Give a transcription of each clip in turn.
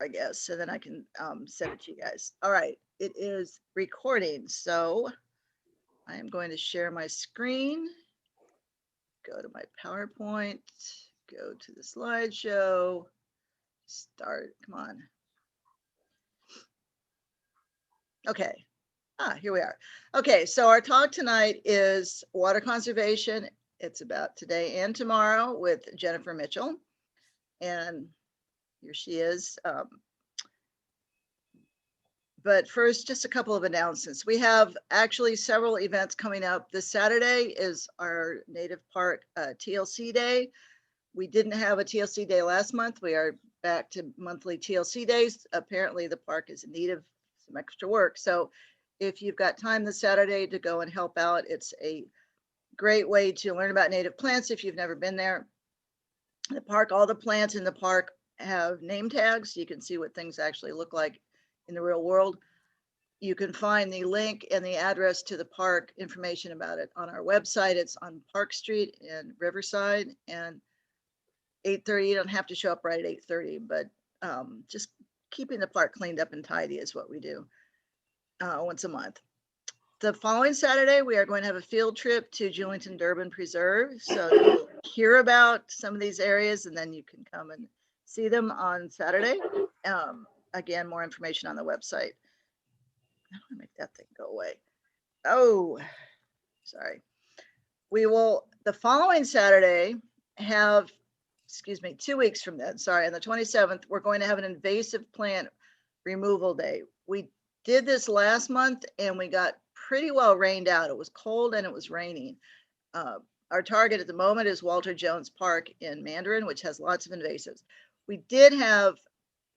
I guess, and then I can send it to you guys. All right, it is recording. So I am going to share my screen, go to my PowerPoint, go to the slideshow, start, come on. Okay, here we are. Okay, so our talk tonight is water conservation. It's about today and tomorrow with Jennifer Mitchell. And here she is. But first, just a couple of announcements. We have actually several events coming up. This Saturday is our Native Park TLC Day. We didn't have a TLC Day last month. We are back to monthly TLC days. Apparently the park is in need of some extra work. So if you've got time this Saturday to go and help out, it's a great way to learn about native plants if you've never been there. The park, all the plants in the park have name tags. So you can see what things actually look like in the real world. You can find the link and the address to the park information about it on our website. It's on Park Street in Riverside, and 8:30. You don't have to show up right at 8:30, but just keeping the park cleaned up and tidy is what we do once a month. The following Saturday, we are going to have a field trip to Gillington Durbin Preserve. So you'll hear about some of these areas, and then you can come and see them on Saturday. Again, more information on the website. I want to make that thing go away. Oh, sorry. We will, the following Saturday, have, excuse me, 2 weeks from then, sorry, on the 27th, we're going to have an invasive plant removal day. We did this last month and we got pretty well rained out. It was cold and it was raining. Our target at the moment is Walter Jones Park in Mandarin, which has lots of invasives. We did have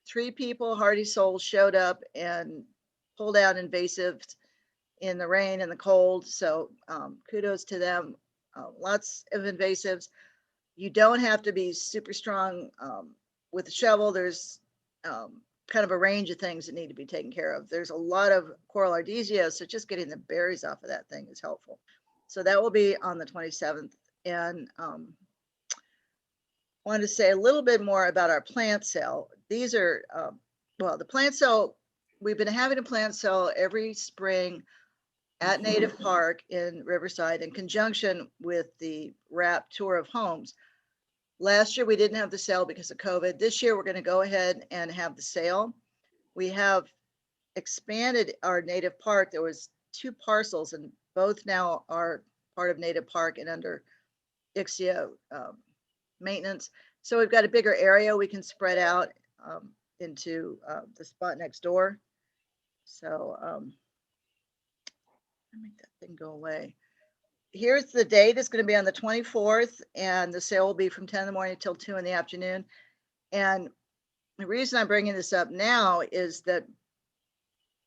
3 people, hardy souls, showed up and pulled out invasives in the rain and the cold. So kudos to them. Lots of invasives. You don't have to be super strong with a shovel. There's kind of a range of things that need to be taken care of. There's a lot of coral ardesia, so just getting the berries off of that thing is helpful. So that will be on the 27th. And wanted to say a little bit more about our plant sale. These are, well, the plant sale, we've been having a plant sale every spring at Native Park in Riverside in conjunction with the WRAP tour of homes. Last year, we didn't have the sale because of COVID. This year, we're going to go ahead and have the sale. We have expanded our Native Park. There was 2 parcels and both now are part of Native Park and under ICSIA maintenance. So we've got a bigger area we can spread out into the spot next door. So make that thing go away. Here's the date. It's going to be on the 24th, and the sale will be from 10 in the morning till 2 in the afternoon. And the reason I'm bringing this up now is that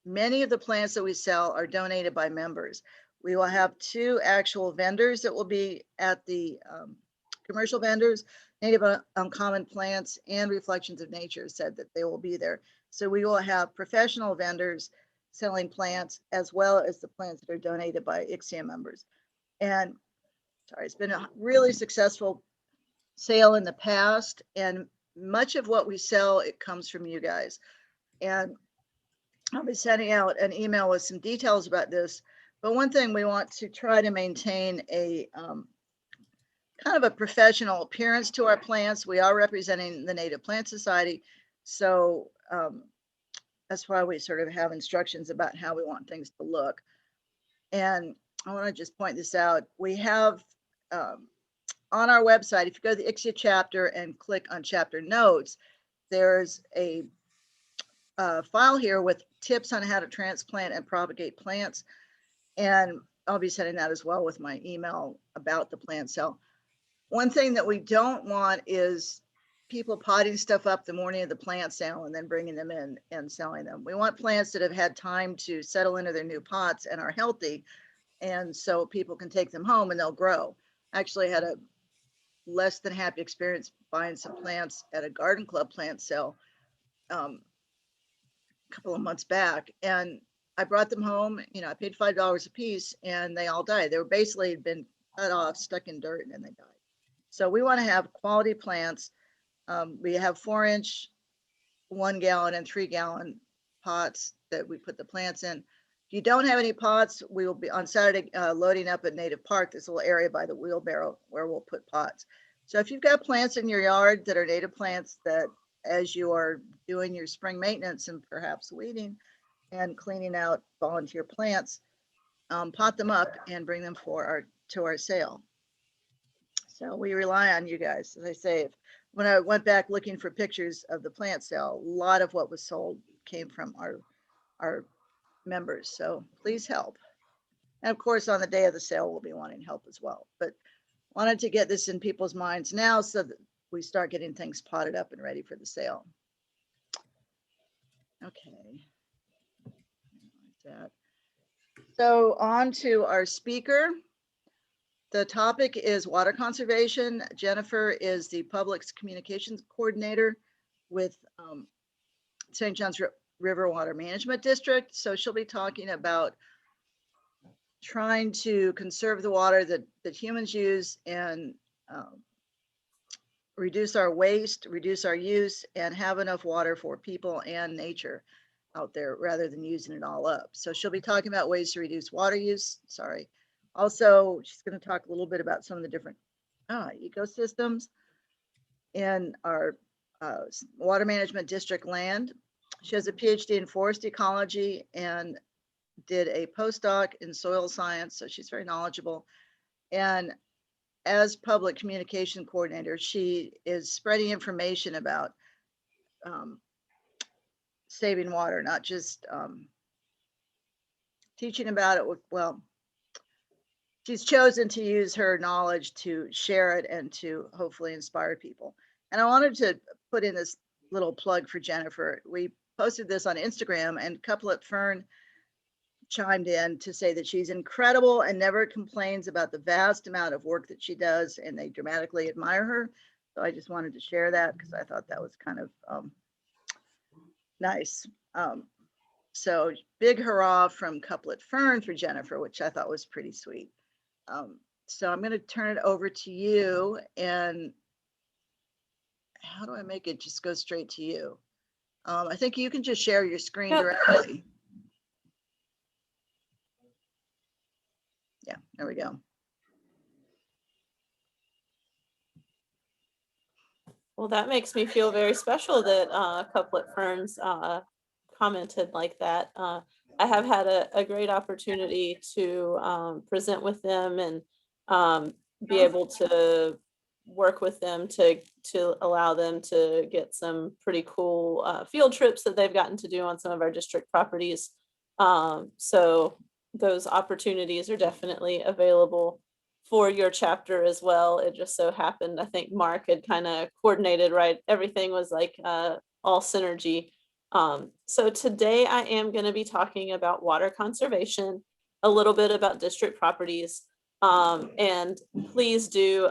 many of the plants that we sell are donated by members. We will have 2 actual vendors that will be at the commercial vendors. Native Uncommon Plants and Reflections of Nature said that they will be there. So we will have professional vendors selling plants as well as the plants that are donated by ICSIA members. And sorry, it's been a really successful sale in the past, and much of what we sell, it comes from you guys. And I'll be sending out an email with some details about this. But one thing, we want to try to maintain a kind of a professional appearance to our plants. We are representing the Native Plant Society. So that's why we sort of have instructions about how we want things to look. And I want to just point this out. We have on our website, if you go to the ICSIA chapter and click on chapter notes, there's a file here with tips on how to transplant and propagate plants. And I'll be sending that as well with my email about the plant sale. One thing that we don't want is people potting stuff up the morning of the plant sale and then bringing them in and selling them. We want plants that have had time to settle into their new pots and are healthy, and so people can take them home and they'll grow. I actually had a less than happy experience buying some plants at a garden club plant sale a couple of months back, and I brought them home. You know, I paid $5 a piece and they all died. They were basically been cut off, stuck in dirt, and they died. So we want to have quality plants. We have 4-inch 1 gallon and 3 gallon pots that we put the plants in. If you don't have any pots, we will be on Saturday loading up at Native Park, this little area by the wheelbarrow where we'll put pots. So if you've got plants in your yard that are native plants that as you are doing your spring maintenance and perhaps weeding and cleaning out volunteer plants, pot them up and bring them to our sale. So we rely on you guys. As I say, when I went back looking for pictures of the plant sale, a lot of what was sold came from our members. So please help. And of course, on the day of the sale, we'll be wanting help as well. But wanted to get this in people's minds now so that we start getting things potted up and ready for the sale. Okay. Like that. So on to our speaker. The topic is water conservation. Jennifer is the public communications coordinator with St. John's River Water Management District. So she'll be talking about trying to conserve the water that humans use and reduce our waste, reduce our use, and have enough water for people and nature out there rather than using it all up. So she'll be talking about ways to reduce water use. Sorry. Also, she's going to talk a little bit about some of the different ecosystems in our water management district land. She has a Ph.D. in Forest Ecology and did a postdoc in soil science, so she's very knowledgeable. And as public communication coordinator, she is spreading information about saving water, not just teaching about it. Well, she's chosen to use her knowledge to share it and to hopefully inspire people. And I wanted to put in this little plug for Jennifer. We posted this on Instagram, and Couplet Fern chimed in to say that she's incredible and never complains about the vast amount of work that she does, and they dramatically admire her. So I just wanted to share that because I thought that was kind of nice. So big hurrah from Couplet Fern for Jennifer, which I thought was pretty sweet. So I'm going to turn it over to you. And how do I make it just go straight to you? I think you can just share your screen directly. Yeah, there we go. Well, that makes me feel very special that Couplet Ferns commented like that. I have had a great opportunity to present with them and be able to work with them to allow them to get some pretty cool field trips that they've gotten to do on some of our district properties. So those opportunities are definitely available for your chapter as well. It just so happened, I think Mark had kind of coordinated, right? Everything was like all synergy. So today I am going to be talking about water conservation, a little bit about district properties, and please do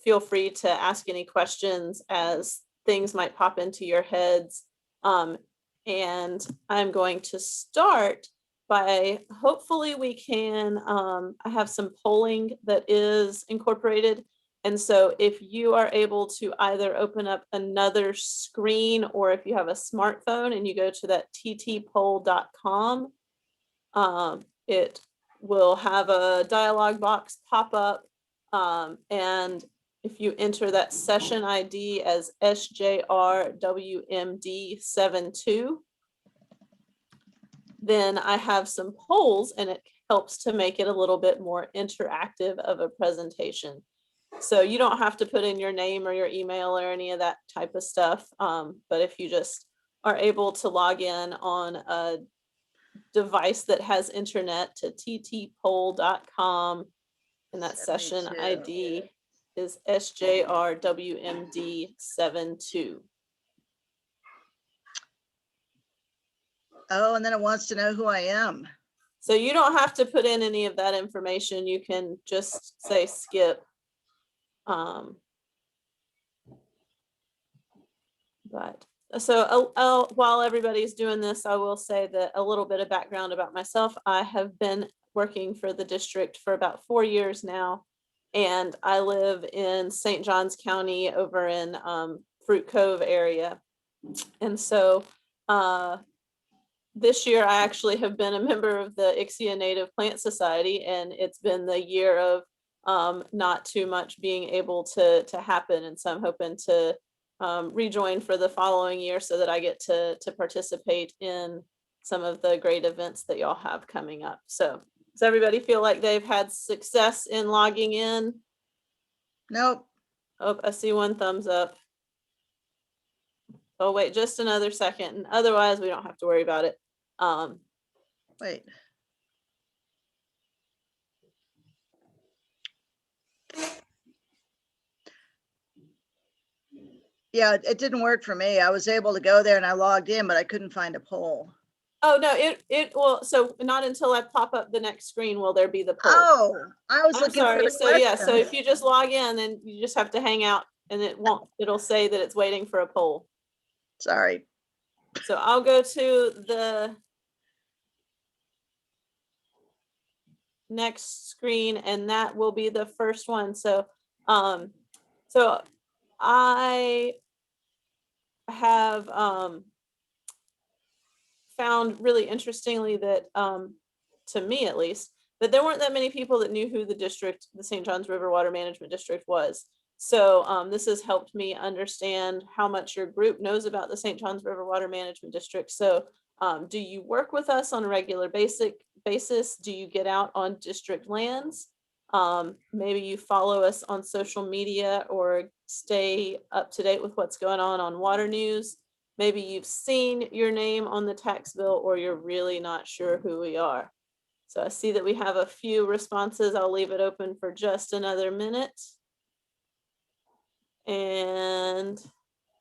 feel free to ask any questions as things might pop into your heads. And I'm going to start by hopefully we can, I have some polling that is incorporated. And so if you are able to either open up another screen or if you have a smartphone and you go to that ttpoll.com, it will have a dialog box pop up. And if you enter that session ID as SJRWMD 72, then I have some polls and it helps to make it a little bit more interactive of a presentation. So you don't have to put in your name or your email or any of that type of stuff. But if you just are able to log in on a device that has internet to ttpoll.com, and that session ID is SJRWMD 72. Oh, and then it wants to know who I am. So you don't have to put in any of that information. You can just say skip. But so while everybody's doing this, I will say that a little bit of background about myself. I have been working for the district for about 4 years now, and I live in St. Johns County over in Fruit Cove area. And so this year I actually have been a member of the Ixia Native Plant Society, and it's been the year of not too much being able to happen. And so I'm hoping to rejoin for the following year so that I get to participate in some of the great events that y'all have coming up. So does everybody feel like they've had success in logging in? Nope. Oh, I see one thumbs up. Oh, wait, just another second. And otherwise, we don't have to worry about it. Wait. Yeah, it didn't work for me. I was able to go there and I logged in, but I couldn't find a poll. Oh, no, it will. So not until I pop up the next screen will there be the poll. Oh, I was I'm looking for sorry. the So yeah, so question. if you just log in, then you just have to hang out and it'll say that it's waiting for a poll. Sorry. So I'll go to the next screen and that will be the first one. So so I have found really interestingly that to me at least, that there weren't that many people that knew who the St. Johns River Water Management District was. So this has helped me understand how much your group knows about the St. Johns River Water Management District. So do you work with us on a regular basis? Do you get out on district lands? Maybe you follow us on social media or stay up to date with what's going on water news. Maybe you've seen your name on the tax bill or you're really not sure who we are. So I see that we have a few responses. I'll leave it open for just another minute. And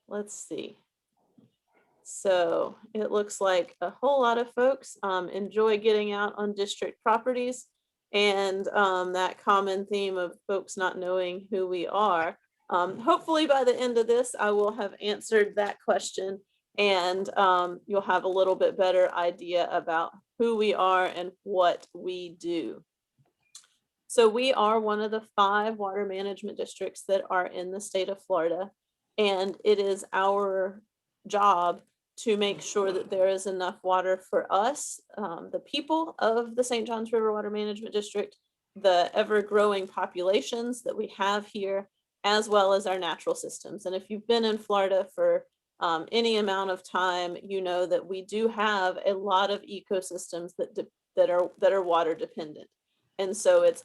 let's see. So it looks like a whole lot of folks enjoy getting out on district properties, and that common theme of folks not knowing who we are. Hopefully by the end of this, I will have answered that question, and you'll have a little bit better idea about who we are and what we do. So we are one of the 5 water management districts that are in the state of Florida, and it is our job to make sure that there is enough water for us, the people of the St. Johns River Water Management District, the ever-growing populations that we have here, as well as our natural systems. And if you've been in Florida for any amount of time, you know that we do have a lot of ecosystems that are water dependent. And so it's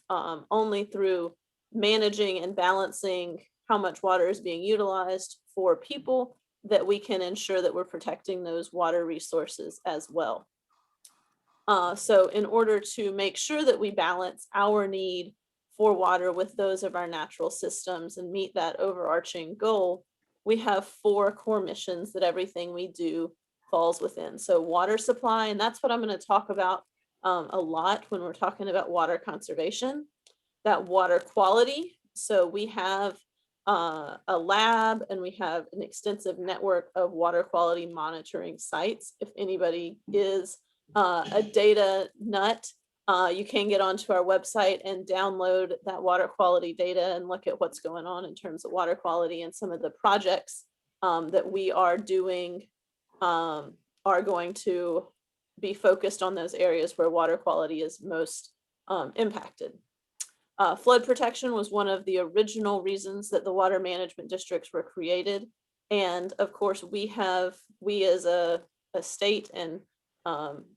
only through managing and balancing how much water is being utilized for people that we can ensure that we're protecting those water resources as well. So in order to make sure that we balance our need for water with those of our natural systems and meet that overarching goal, we have 4 core missions that everything we do falls within. So water supply, and that's what I'm going to talk about a lot when we're talking about water conservation. That water quality. So we have a lab and we have an extensive network of water quality monitoring sites. If anybody is a data nut, you can get onto our website and download that water quality data and look at what's going on in terms of water quality, and some of the projects that we are doing are going to be focused on those areas where water quality is most impacted. Flood protection was one of the original reasons that the water management districts were created. And of course, we as a state and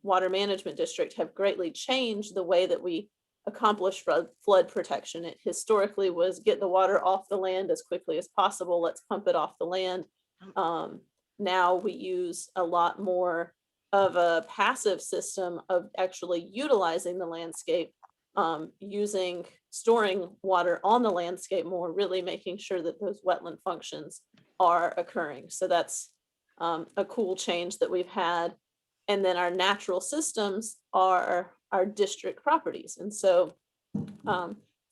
water management district have greatly changed the way that we accomplish flood protection. It historically was get the water off the land as quickly as possible. Let's pump it off the land. Now we use a lot more of a passive system of actually utilizing the landscape, storing water on the landscape more, really making sure that those wetland functions are occurring. So that's a cool change that we've had. And then our natural systems are our district properties. And so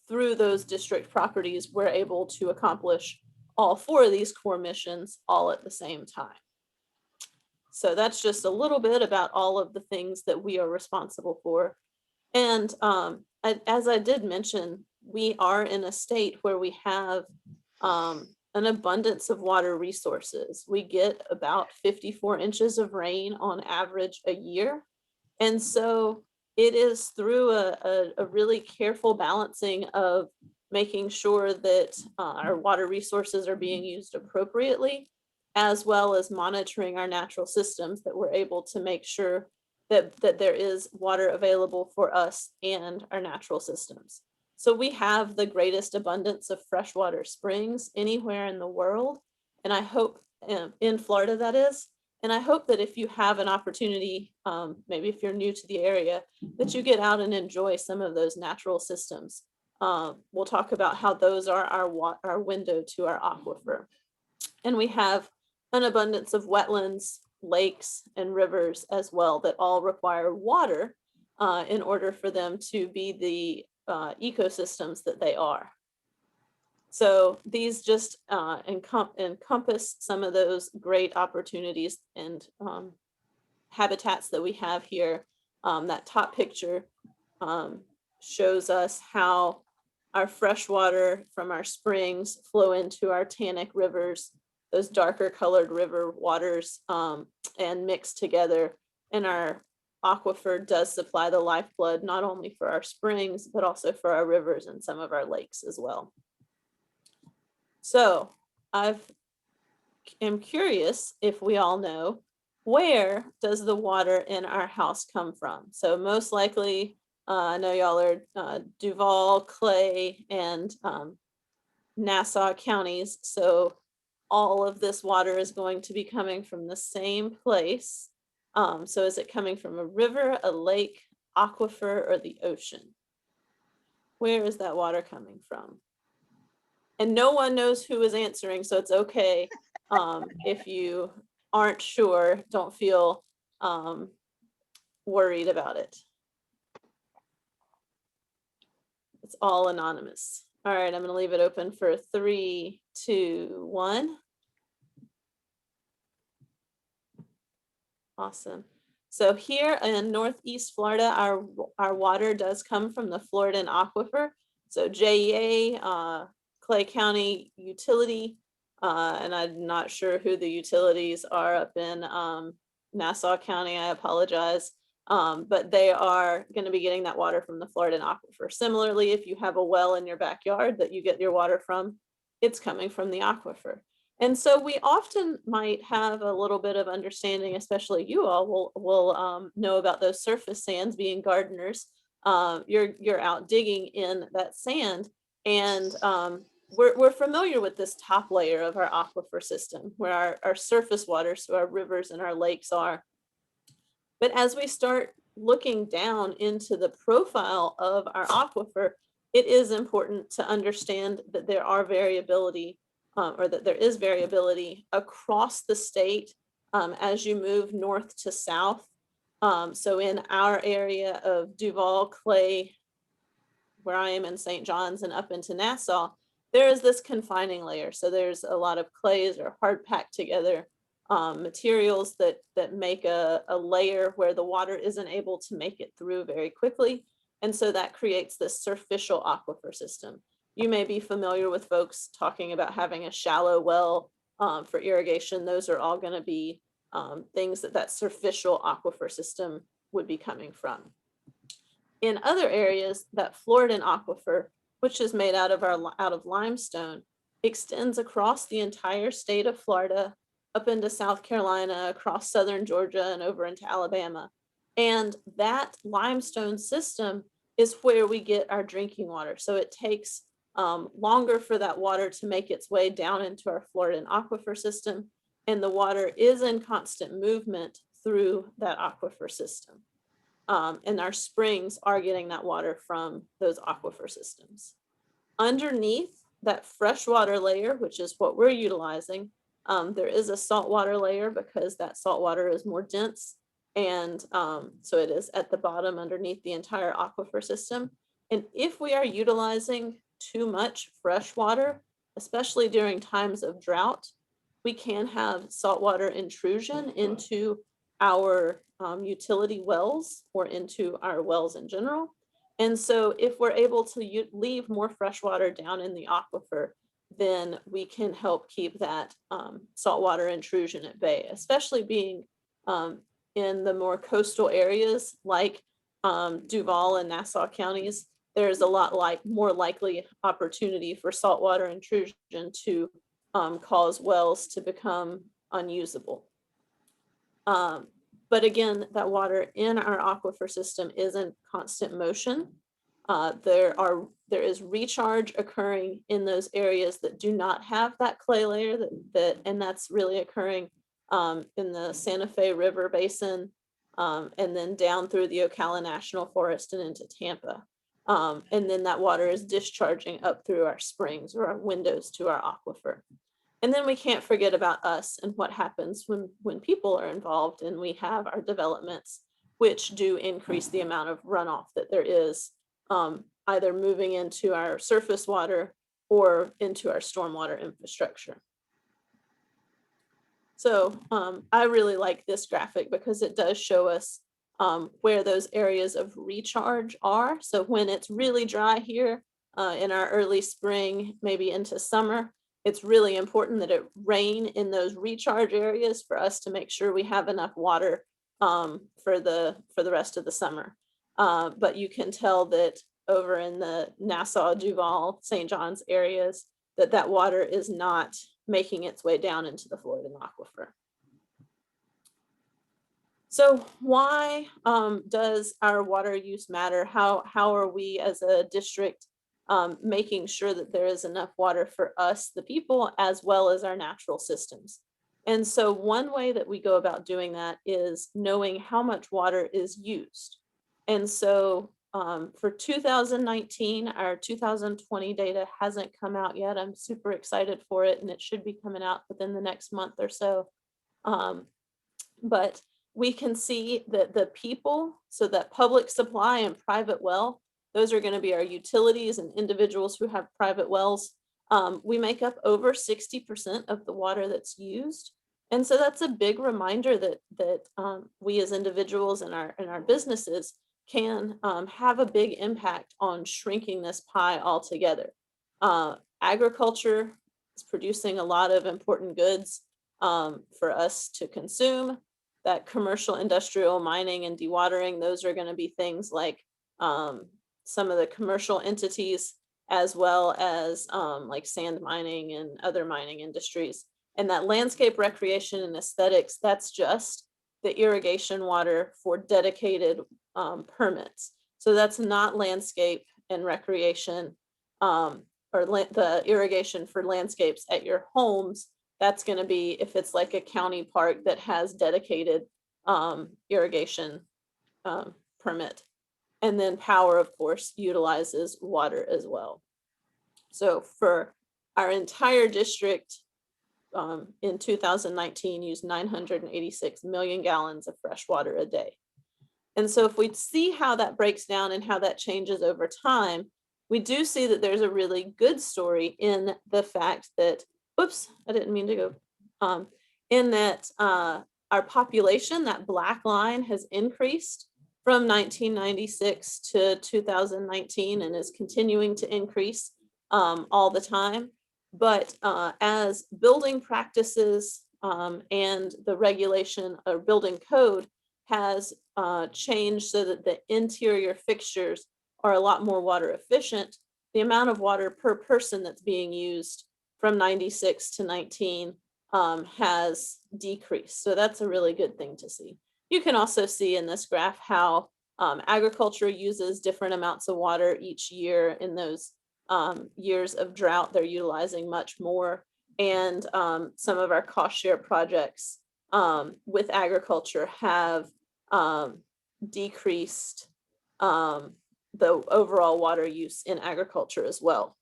through those district properties, we're able to accomplish all 4 of these core missions all at the same time. So that's just a little bit about all of the things that we are responsible for. And as I did mention, we are in a state where we have an abundance of water resources. We get about 54 inches of rain on average a year. And so it is through a really careful balancing of making sure that our water resources are being used appropriately, as well as monitoring our natural systems, that we're able to make sure that there is water available for us and our natural systems. So we have the greatest abundance of freshwater springs anywhere in the world. And I hope, in Florida that is, and I hope that if you have an opportunity, maybe if you're new to the area, that you get out and enjoy some of those natural systems. We'll talk about how those are our window to our aquifer. And we have an abundance of wetlands, lakes, and rivers as well that all require water in order for them to be the ecosystems that they are. So these just encompass some of those great opportunities and habitats that we have here. That top picture shows us how our fresh water from our springs flow into our tannic rivers, those darker colored river waters, and mix together. And our aquifer does supply the lifeblood, not only for our springs, but also for our rivers and some of our lakes as well. So I am curious if we all know, where does the water in our house come from? So most likely, I know y'all are Duval, Clay, and Nassau counties. So all of this water is going to be coming from the same place. So is it coming from a river, a lake, aquifer, or the ocean? Where is that water coming from? And no one knows who is answering, so it's okay. If you aren't sure, don't feel worried about it. It's all anonymous. All right, I'm going to leave it open for 3, 2, 1. Awesome. So here in Northeast Florida, our water does come from the Floridan Aquifer. So JEA, Clay County Utility, and I'm not sure who the utilities are up in Nassau County, I apologize. But they are going to be getting that water from the Floridan Aquifer. Similarly, if you have a well in your backyard that you get your water from, it's coming from the aquifer. And so we often might have a little bit of understanding, especially you all will know about those surface sands. Being gardeners, you're out digging in that sand, and we're familiar with this top layer of our aquifer system, where our surface water, so our rivers and our lakes are. But as we start looking down into the profile of our aquifer, it is important to understand that there are variability, or that there is variability across the state as you move north to south. So in our area of Duval, Clay, where I am in St. John's, and up into Nassau, there is this confining layer. So there's a lot of clays or hard packed together materials that make a layer where the water isn't able to make it through very quickly. And so that creates this superficial aquifer system. You may be familiar with folks talking about having a shallow well for irrigation. Those are all going to be things that superficial aquifer system would be coming from. In other areas, that Floridan aquifer, which is made out of limestone, extends across the entire state of Florida, up into South Carolina, across southern Georgia, and over into Alabama. And that limestone system is where we get our drinking water. So it takes longer for that water to make its way down into our Floridan aquifer system, and the water is in constant movement through that aquifer system. And our springs are getting that water from those aquifer systems. Underneath that freshwater layer, which is what we're utilizing, there is a saltwater layer because that saltwater is more dense. And so it is at the bottom underneath the entire aquifer system. And if we are utilizing too much fresh water, especially during times of drought, we can have saltwater intrusion into our utility wells or into our wells in general. And so if we're able to leave more fresh water down in the aquifer, then we can help keep that saltwater intrusion at bay, especially being in the more coastal areas like Duval and Nassau counties. There's a lot more likely opportunity for saltwater intrusion to cause wells to become unusable. But again, that water in our aquifer system is in constant motion. There is recharge occurring in those areas that do not have that clay layer, and that's really occurring in the Santa Fe River Basin, and then down through the Ocala National Forest and into Tampa. And then that water is discharging up through our springs or our windows to our aquifer. And then we can't forget about us and what happens when people are involved and we have our developments, which do increase the amount of runoff that there is, either moving into our surface water or into our stormwater infrastructure. So I really like this graphic because it does show us where those areas of recharge are. So when it's really dry here in our early spring, maybe into summer, it's really important that it rain in those recharge areas for us to make sure we have enough water for the rest of the summer. But you can tell that over in the Nassau, Duval, St. John's areas, that water is not making its way down into the Florida aquifer. So why does our water use matter? How are we as a district making sure that there is enough water for us, the people, as well as our natural systems? And so one way that we go about doing that is knowing how much water is used. And so for 2019, our 2020 data hasn't come out yet. I'm super excited for it, and it should be coming out within the next month or so. But we can see that the people, so that public supply and private well, those are going to be our utilities and individuals who have private wells. We make up over 60% of the water that's used. And so that's a big reminder that we as individuals and our businesses can have a big impact on shrinking this pie altogether. Agriculture is producing a lot of important goods for us to consume. That commercial, industrial, mining, and dewatering, those are going to be things like some of the commercial entities, as well as like sand mining and other mining industries. And that landscape recreation and aesthetics, that's just the irrigation water for dedicated permits. So that's not landscape and recreation or the irrigation for landscapes at your homes. That's going to be if it's like a county park that has dedicated irrigation permit. And then power, of course, utilizes water as well. So for our entire district in 2019, used 986 million gallons of fresh water a day. And so if we see how that breaks down and how that changes over time, we do see that there's a really good story in the fact that, whoops, I didn't mean to go, in that our population, that black line, has increased from 1996 to 2019 and is continuing to increase all the time. But as building practices and the regulation or building code has changed so that the interior fixtures are a lot more water efficient, the amount of water per person that's being used from 96 to 19 has decreased. So that's a really good thing to see. You can also see in this graph how agriculture uses different amounts of water each year. In those years of drought, they're utilizing much more. And some of our cost share projects with agriculture have decreased the overall water use in agriculture as well.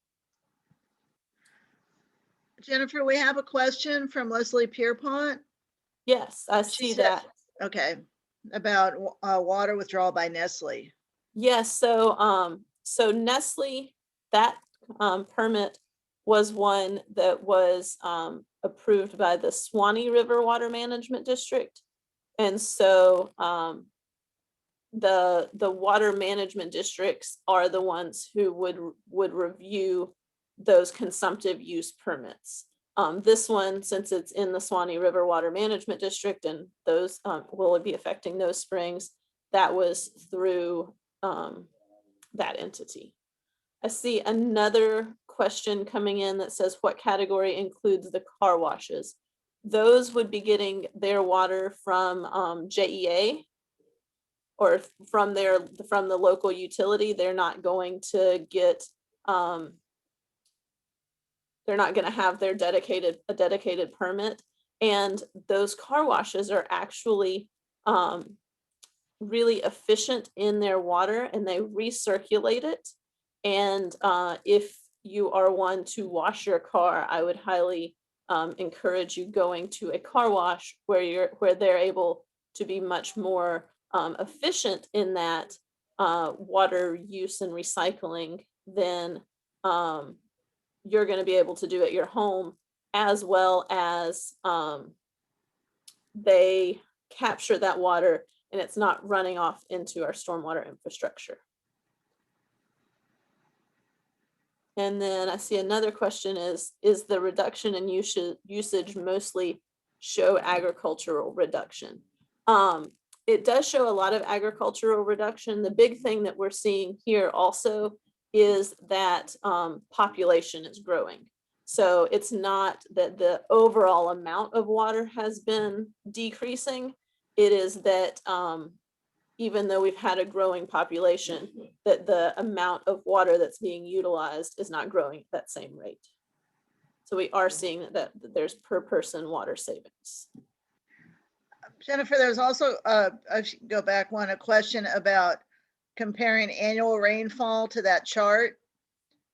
Jennifer, we have a question from Leslie Pierpont. Yes, I see that. Okay, about water withdrawal by Nestle. Yes, so Nestle, that permit was one that was approved by the Swanee River Water Management District. And so the water management districts are the ones who would review those consumptive use permits. This one, since it's in the Swanee River Water Management District and those will be affecting those springs, that was through that entity. I see another question coming in that says, what category includes the car washes? Those would be getting their water from JEA or from the local utility. They're not going to get they're not going to have their dedicated permit. And those car washes are actually really efficient in their water, and they recirculate it. And if you are one to wash your car, I would highly encourage you going to a car wash where they're able to be much more efficient in that water use and recycling than you're going to be able to do at your home, as well as they capture that water and it's not running off into our stormwater infrastructure. And then I see another question is the reduction in usage mostly show agricultural reduction? It does show a lot of agricultural reduction. The big thing that we're seeing here also is that population is growing. So it's not that the overall amount of water has been decreasing. It is that even though we've had a growing population, that the amount of water that's being utilized is not growing at that same rate. So we are seeing that there's per person water savings. Jennifer, there's also, I should go back a question about comparing annual rainfall to that chart.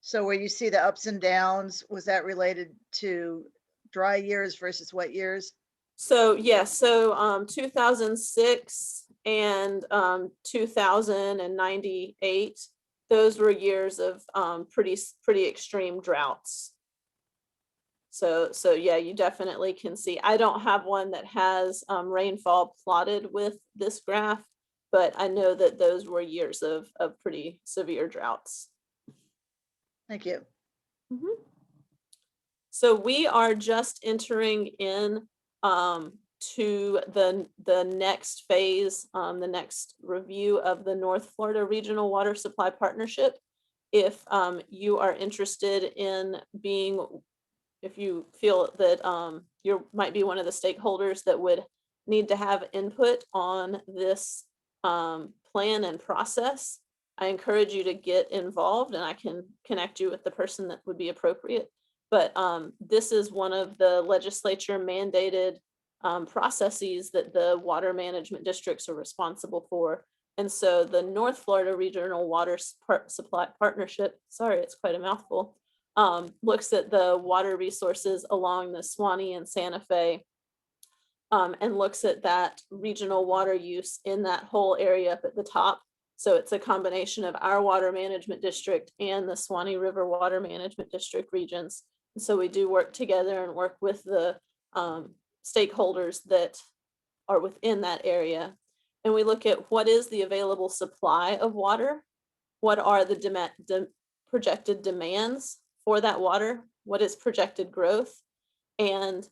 So where you see the ups and downs, was that related to dry years versus wet years? So yes, so 2006 and 2098, those were years of pretty extreme droughts. So yeah, you definitely can see. I don't have one that has rainfall plotted with this graph, but I know that those were years of pretty severe droughts. Thank you. Mm-hmm. So we are just entering in to the next phase, the next review of the North Florida Regional Water Supply Partnership. If you are interested in if you feel that you might be one of the stakeholders that would need to have input on this plan and process, I encourage you to get involved, and I can connect you with the person that would be appropriate. But this is one of the legislature mandated processes that the water management districts are responsible for. And so the North Florida Regional Water Supply Partnership, sorry, it's quite a mouthful, looks at the water resources along the Swanee and Santa Fe, and looks at that regional water use in that whole area up at the top. So it's a combination of our water management district and the Swanee River Water Management District regions. And so we do work together and work with the stakeholders that are within that area. And we look at what is the available supply of water, what are the projected demands for that water, what is projected growth, and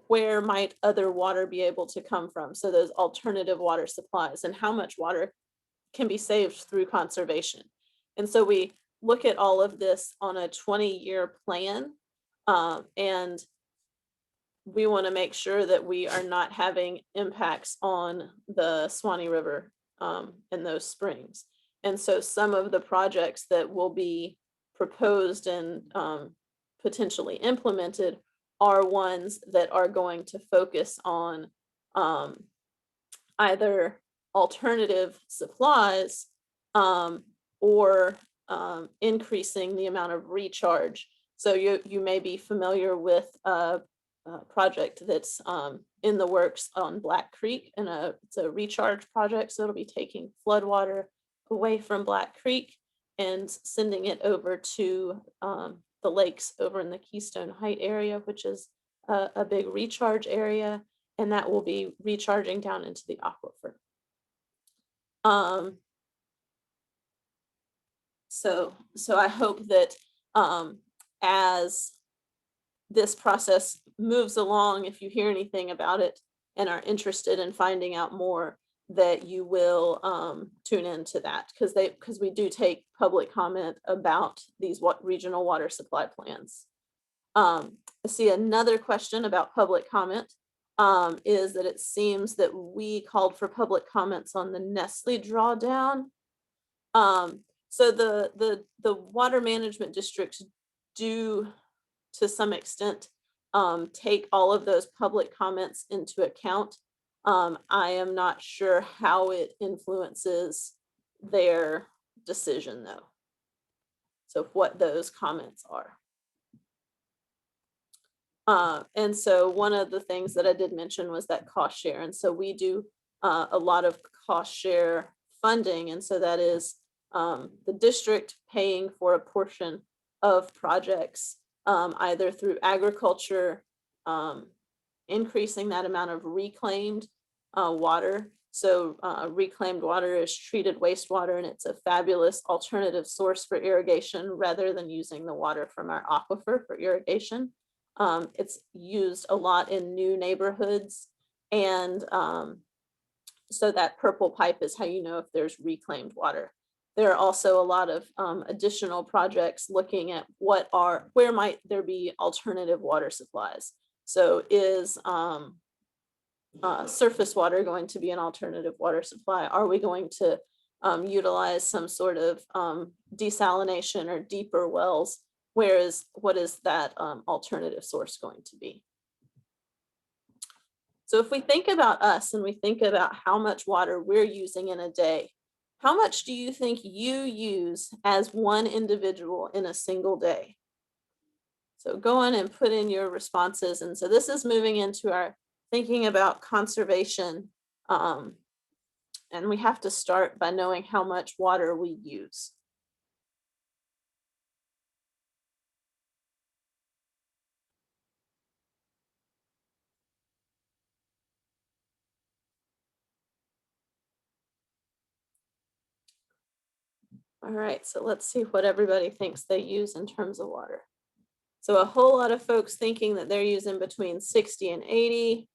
where might other water be able to come from? So those alternative water supplies, and how much water can be saved through conservation. And so we look at all of this on a 20-year plan, and we want to make sure that we are not having impacts on the Swanee River and those springs. And so some of the projects that will be proposed and potentially implemented are ones that are going to focus on either alternative supplies or increasing the amount of recharge. So you may be familiar with a project that's in the works on Black Creek, and it's a recharge project. So it'll be taking floodwater away from Black Creek and sending it over to the lakes over in the Keystone Height area, which is a big recharge area, and that will be recharging down into the aquifer. So I hope that as this process moves along, if you hear anything about it and are interested in finding out more, that you will tune into that, because we do take public comment about these regional water supply plans. I see another question about public comment is that it seems that we called for public comments on the Nestle drawdown. So the water management districts do, to some extent, take all of those public comments into account. I am not sure how it influences their decision, though. So what those comments are. And so one of the things that I did mention was that cost share. And so we do a lot of cost share funding. And so that is the district paying for a portion of projects, either through agriculture, increasing that amount of reclaimed water. So reclaimed water is treated wastewater, and it's a fabulous alternative source for irrigation rather than using the water from our aquifer for irrigation. It's used a lot in new neighborhoods, and so that purple pipe is how you know if there's reclaimed water. There are also a lot of additional projects looking at where might there be alternative water supplies. So is surface water going to be an alternative water supply? Are we going to utilize some sort of desalination or deeper wells? What is that alternative source going to be? So if we think about us and we think about how much water we're using in a day, how much do you think you use as one individual in a single day? So go on and put in your responses. And so this is moving into our thinking about conservation. And we have to start by knowing how much water we use. All right, so let's see what everybody thinks they use in terms of water. So a whole lot of folks thinking that they're using between 60 and 80,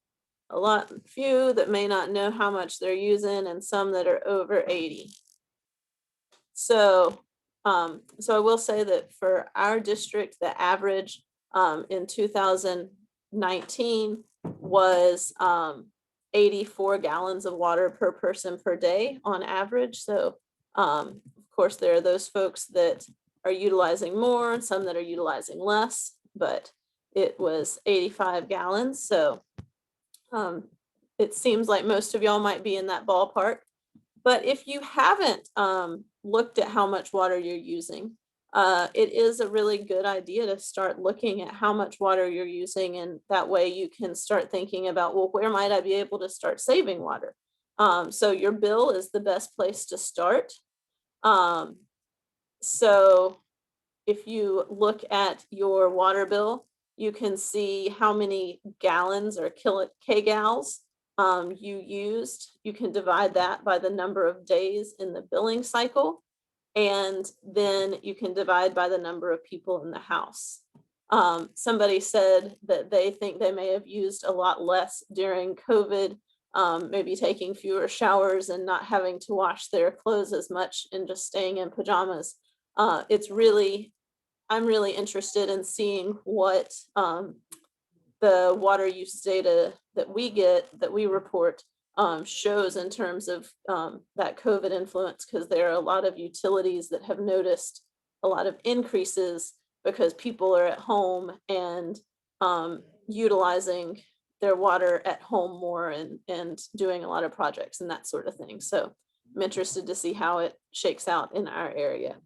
few that may not know how much they're using, and some that are over 80. So, so I will say that for our district, the average in 2019 was 84 gallons of water per person per day on average. So of course, there are those folks that are utilizing more and some that are utilizing less, but it was 85 gallons. So it seems like most of y'all might be in that ballpark. But if you haven't looked at how much water you're using, it is a really good idea to start looking at how much water you're using, and that way you can start thinking about, well, where might I be able to start saving water? So your bill is the best place to start. So if you look at your water bill, you can see how many gallons or kgals you used. You can divide that by the number of days in the billing cycle, and then you can divide by the number of people in the house. Somebody said that they think they may have used a lot less during COVID, maybe taking fewer showers and not having to wash their clothes as much and just staying in pajamas. I'm really interested in seeing what the water use data that we report shows in terms of that COVID influence, because there are a lot of utilities that have noticed a lot of increases because people are at home and utilizing their water at home more and doing a lot of projects and that sort of thing. So I'm interested to see how it shakes out in our area.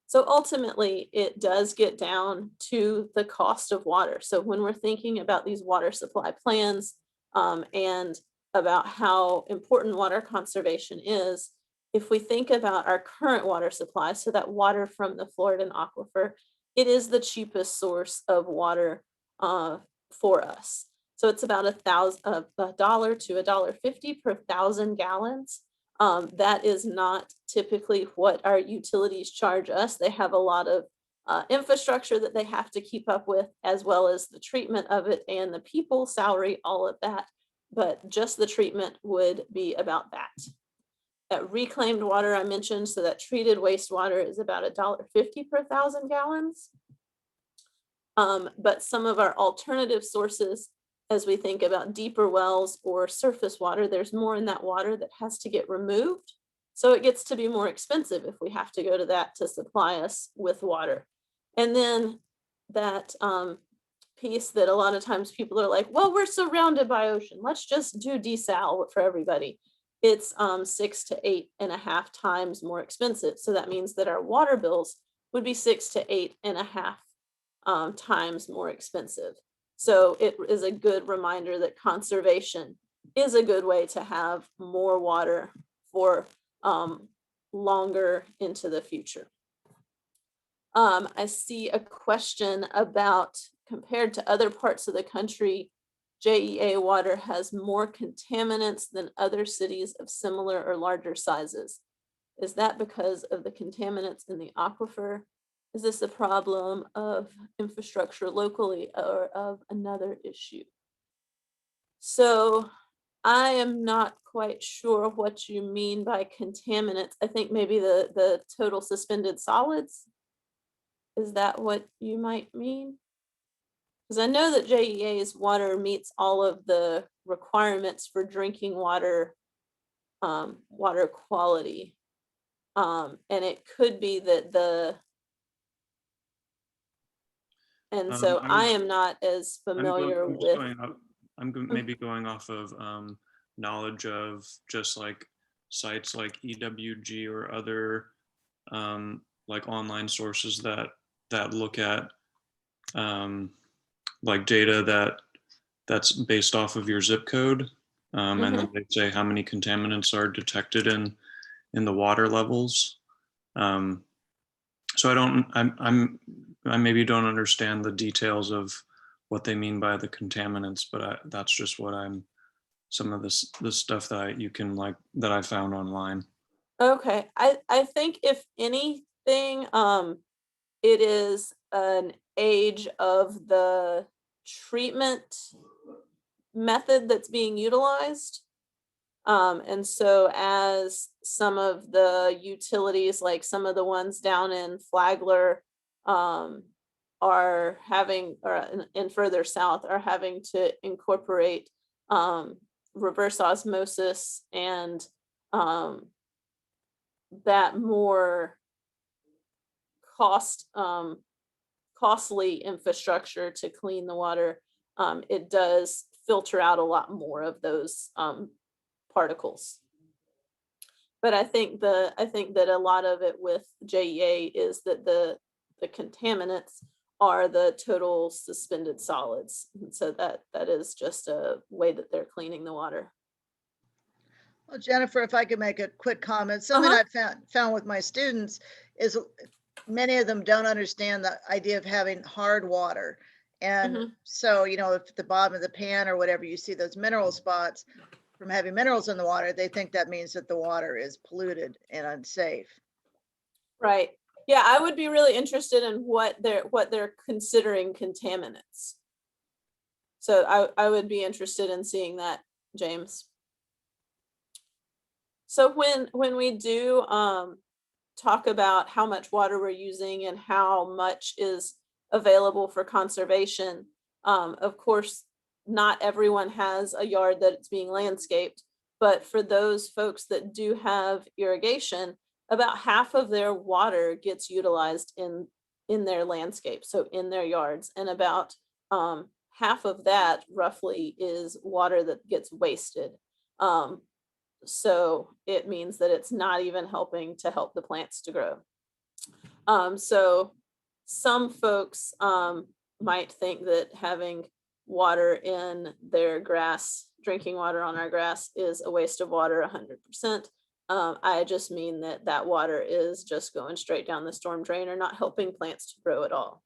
So ultimately, it does get down to the cost of water. So when we're thinking about these water supply plans and about how important water conservation is, if we think about our current water supply, so that water from the Floridan aquifer, it is the cheapest source of water for us. So it's about $1 to $1.50 per 1,000 gallons. That is not typically what our utilities charge us. They have a lot of infrastructure that they have to keep up with, as well as the treatment of it and the people, salary, all of that. But just the treatment would be about that. That reclaimed water I mentioned, so that treated wastewater is about $1.50 per 1,000 gallons. But some of our alternative sources, as we think about deeper wells or surface water, there's more in that water that has to get removed. So it gets to be more expensive if we have to go to that to supply us with water. And then that piece that a lot of times people are like, well, we're surrounded by ocean, let's just do desal for everybody. It's 6 to 8.5 times more expensive. So that means that our water bills would be 6 to 8.5 times more expensive. So it is a good reminder that conservation is a good way to have more water for longer into the future. I see a question about, compared to other parts of the country, JEA water has more contaminants than other cities of similar or larger sizes. Is that because of the contaminants in the aquifer? Is this a problem of infrastructure locally or of another issue? So I am not quite sure what you mean by contaminants. I think maybe the total suspended solids. Is that what you might mean? Because I know that JEA's water meets all of the requirements for drinking water, water quality. And it could be that so I am not as familiar with. Maybe going off of knowledge of just like sites like EWG or other like online sources that look at like data that's based off of your zip code, and then they say how many contaminants are detected in the water levels. So I maybe don't understand the details of what they mean by the contaminants, but that's just what some of this stuff that you can that I found online. Okay, I think if anything, it is an age of the treatment method that's being utilized. And so as some of the utilities, like some of the ones down in Flagler, are having, or in further south, are having to incorporate reverse osmosis and that more costly infrastructure to clean the water, it does filter out a lot more of those particles. But I think that a lot of it with JEA is that the contaminants are the total suspended solids. And so that is just a way that they're cleaning the water. Well, Jennifer, if I could make a quick comment, something I found with my students is many of them don't understand the idea of having hard water. And so, if at the bottom of the pan or whatever, you see those mineral spots from having minerals in the water, they think that means that the water is polluted and unsafe. Right. Yeah, I would be really interested in what they're considering contaminants. So I would be interested in seeing that, James. So when we do talk about how much water we're using and how much is available for conservation, of course, not everyone has a yard that it's being landscaped, but for those folks that do have irrigation, about half of their water gets utilized in their landscape, so in their yards, and about half of that roughly is water that gets wasted. So it means that it's not even helping to help the plants to grow. So some folks might think that having water in their grass, drinking water on our grass, is a waste of water 100%. I just mean that water is just going straight down the storm drain or not helping plants to grow at all.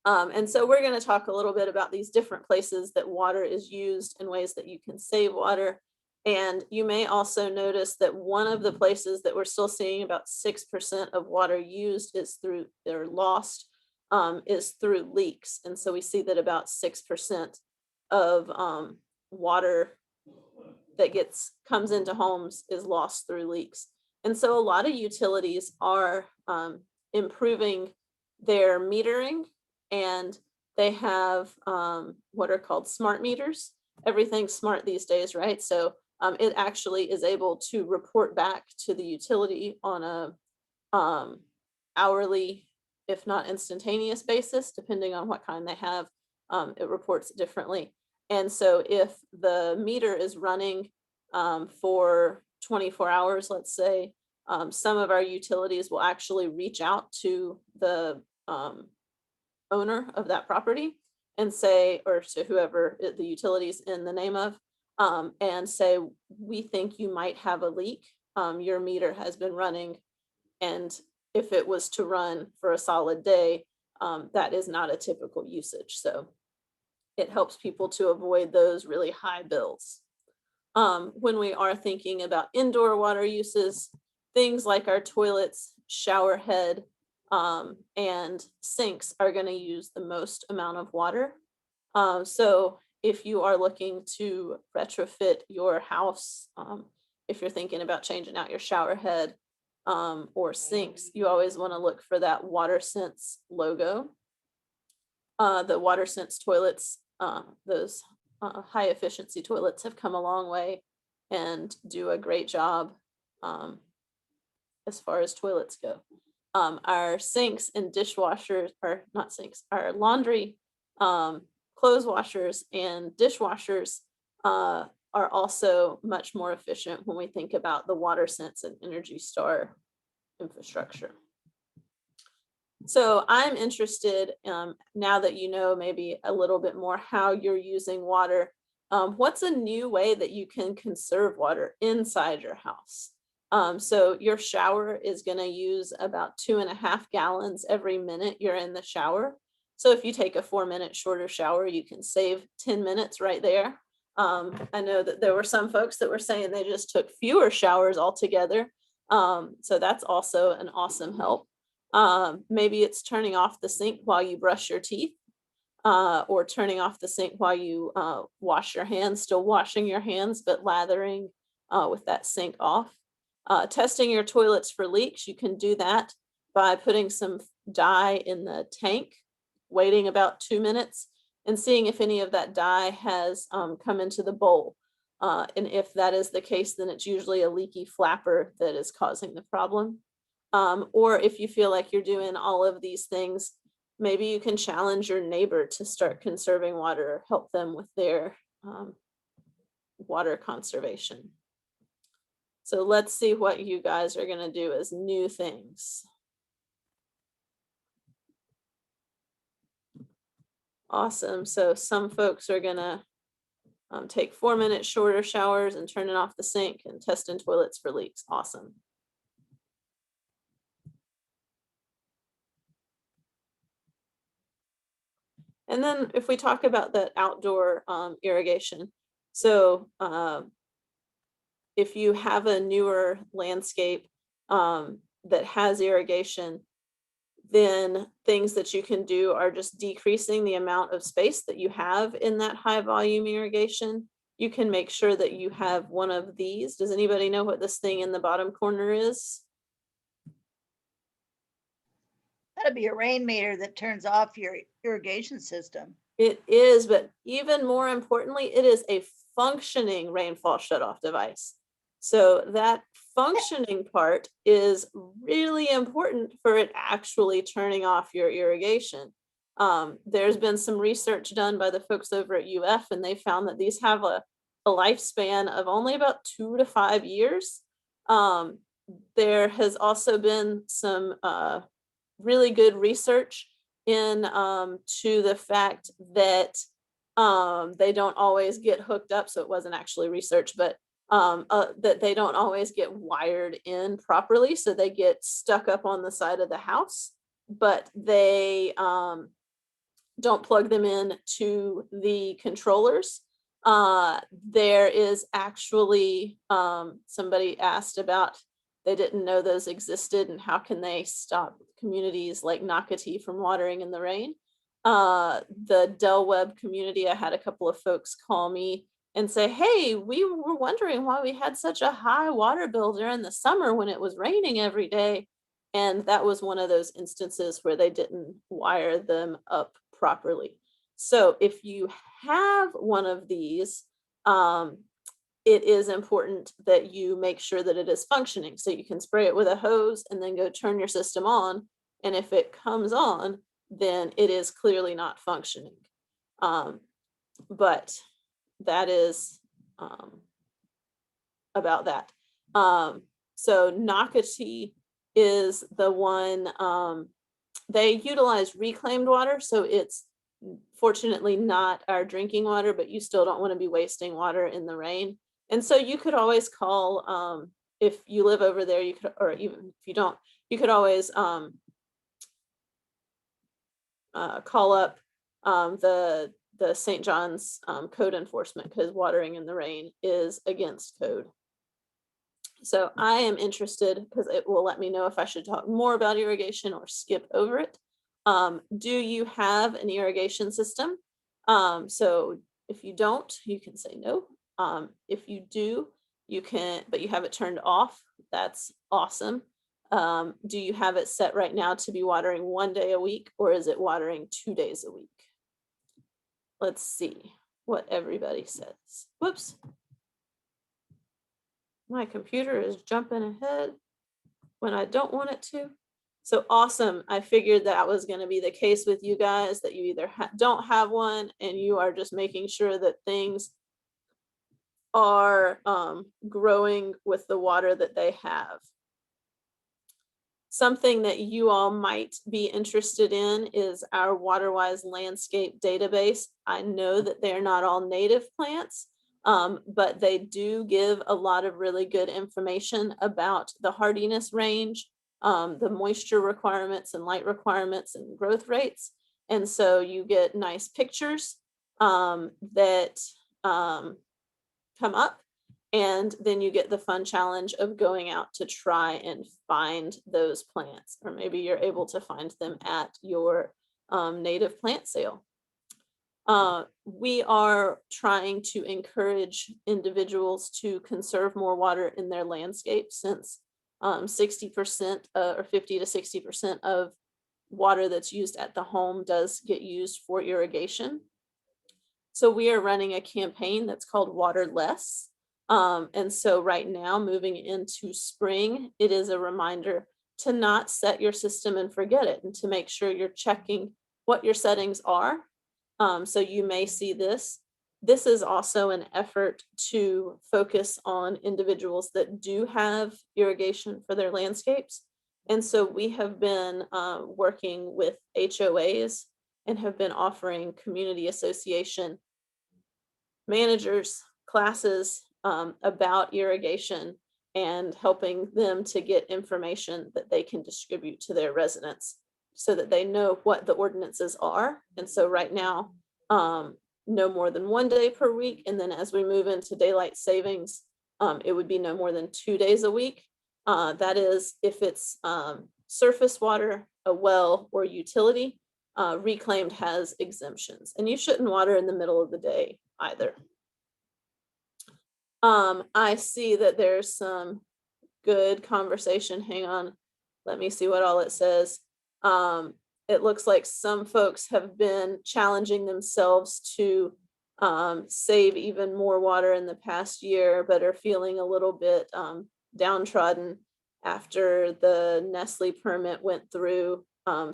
And so we're going to talk a little bit about these different places that water is used and ways that you can save water. And you may also notice that one of the places that we're still seeing about 6% of water used is through, or lost, is through leaks. And so we see that about 6% of water that comes into homes is lost through leaks. And so a lot of utilities are improving their metering, and they have what are called smart meters. Everything's smart these days, right? So it actually is able to report back to the utility on a hourly, if not instantaneous basis, depending on what kind they have. It reports differently. And so if the meter is running for 24 hours, let's say, some of our utilities will actually reach out to the owner of that property and say, or to whoever the utility's in the name of, and say, we think you might have a leak. Your meter has been running, and if it was to run for a solid day, that is not a typical usage. So it helps people to avoid those really high bills. When we are thinking about indoor water uses, things like our toilets, shower head, and sinks are going to use the most amount of water. So if you are looking to retrofit your house, if you're thinking about changing out your shower head or sinks, you always want to look for that WaterSense logo. The WaterSense toilets, those high efficiency toilets have come a long way and do a great job as far as toilets go. Our sinks and dishwashers, or not sinks, our laundry, clothes washers and dishwashers are also much more efficient when we think about the WaterSense and Energy Star infrastructure. So I'm interested, now that you know maybe a little bit more how you're using water, what's a new way that you can conserve water inside your house? So your shower is going to use about 2.5 gallons every minute you're in the shower. So if you take a 4-minute shorter shower, you can save 10 minutes right there. I know that there were some folks that were saying they just took fewer showers altogether. So that's also an awesome help. Maybe it's turning off the sink while you brush your teeth, or turning off the sink while you wash your hands, still washing your hands, but lathering with that sink off. Testing your toilets for leaks, you can do that by putting some dye in the tank, waiting about 2 minutes, and seeing if any of that dye has come into the bowl. And if that is the case, then it's usually a leaky flapper that is causing the problem. Or if you feel like you're doing all of these things, maybe you can challenge your neighbor to start conserving water, or help them with their water conservation. So let's see what you guys are going to do as new things. Awesome. So some folks are going to take 4-minute shorter showers and turning off the sink and testing toilets for leaks. Awesome. And then if we talk about the outdoor irrigation, so if you have a newer landscape that has irrigation, then things that you can do are just decreasing the amount of space that you have in that high volume irrigation. You can make sure that you have one of these. Does anybody know what this thing in the bottom corner is? That'd be a rain meter that turns off your irrigation system. It is, but even more importantly, it is a functioning rainfall shutoff device. So that functioning part is really important for it actually turning off your irrigation. There's been some research done by the folks over at UF, and they found that these have a lifespan of only about 2 to 5 years. There has also been some really good research in to the fact that they don't always get hooked up. So it wasn't actually research, but that they don't always get wired in properly. So they get stuck up on the side of the house, but they don't plug them in to the controllers. There is actually, somebody asked about, they didn't know those existed and how can they stop communities like Nocatee from watering in the rain. The Del Webb community, I had a couple of folks call me and say, hey, we were wondering why we had such a high water bill during the summer when it was raining every day. And that was one of those instances where they didn't wire them up properly. So if you have one of these, it is important that you make sure that it is functioning. So you can spray it with a hose and then go turn your system on. And if it comes on, then it is clearly not functioning. But that is about that. So Nocatee is the one, they utilize reclaimed water. So it's fortunately not our drinking water, but you still don't want to be wasting water in the rain. And so you could always call, if you live over there, you could, or even if you don't, you could always call up the St. John's code enforcement, because watering in the rain is against code. So I am interested because it will let me know if I should talk more about irrigation or skip over it. Do you have an irrigation system? So if you don't, you can say no. If you do, you can, but you have it turned off. That's awesome. Do you have it set right now to be watering 1 day a week, or is it watering 2 days a week? Let's see what everybody says. Whoops. My computer is jumping ahead when I don't want it to. So awesome. I figured that was going to be the case with you guys, that you either don't have one and you are just making sure that things are growing with the water that they have. Something that you all might be interested in is our Waterwise landscape database. I know that they're not all native plants, but they do give a lot of really good information about the hardiness range, the moisture requirements and light requirements and growth rates. And so you get nice pictures that come up. And then you get the fun challenge of going out to try and find those plants, or maybe you're able to find them at your native plant sale. We are trying to encourage individuals to conserve more water in their landscape, since 60% or 50 to 60% of water that's used at the home does get used for irrigation. So we are running a campaign that's called Water Less. And so right now, moving into spring, it is a reminder to not set your system and forget it, and to make sure you're checking what your settings are. So you may see this. This is also an effort to focus on individuals that do have irrigation for their landscapes. And so we have been working with HOAs and have been offering community association managers classes about irrigation, and helping them to get information that they can distribute to their residents so that they know what the ordinances are. And so right now, no more than 1 day per week. And then as we move into daylight savings, it would be no more than 2 days a week. That is if it's surface water, a well, or utility. Reclaimed has exemptions, and you shouldn't water in the middle of the day either. I see that there's some good conversation. Hang on, let me see what all it says. It looks like some folks have been challenging themselves to save even more water in the past year, but are feeling a little bit downtrodden after the Nestle permit went through,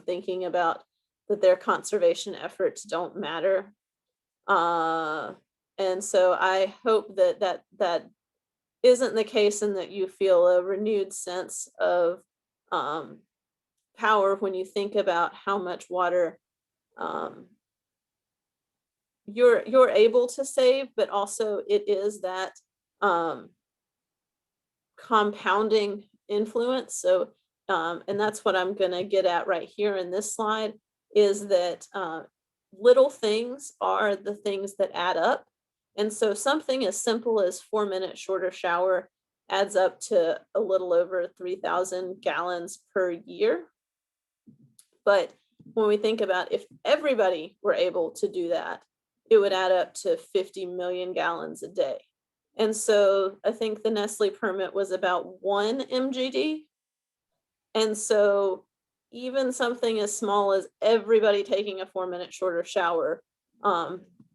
thinking about that their conservation efforts don't matter. And so I hope that that isn't the case, and that you feel a renewed sense of power when you think about how much water you're able to save, but also it is that compounding influence. So and that's what I'm going to get at right here in this slide, is that little things are the things that add up. And so something as simple as 4-minute shorter shower adds up to a little over 3,000 gallons per year. But when we think about if everybody were able to do that, it would add up to 50 million gallons a day. And so I think the Nestle permit was about 1 MGD. And so even something as small as everybody taking a 4-minute shorter shower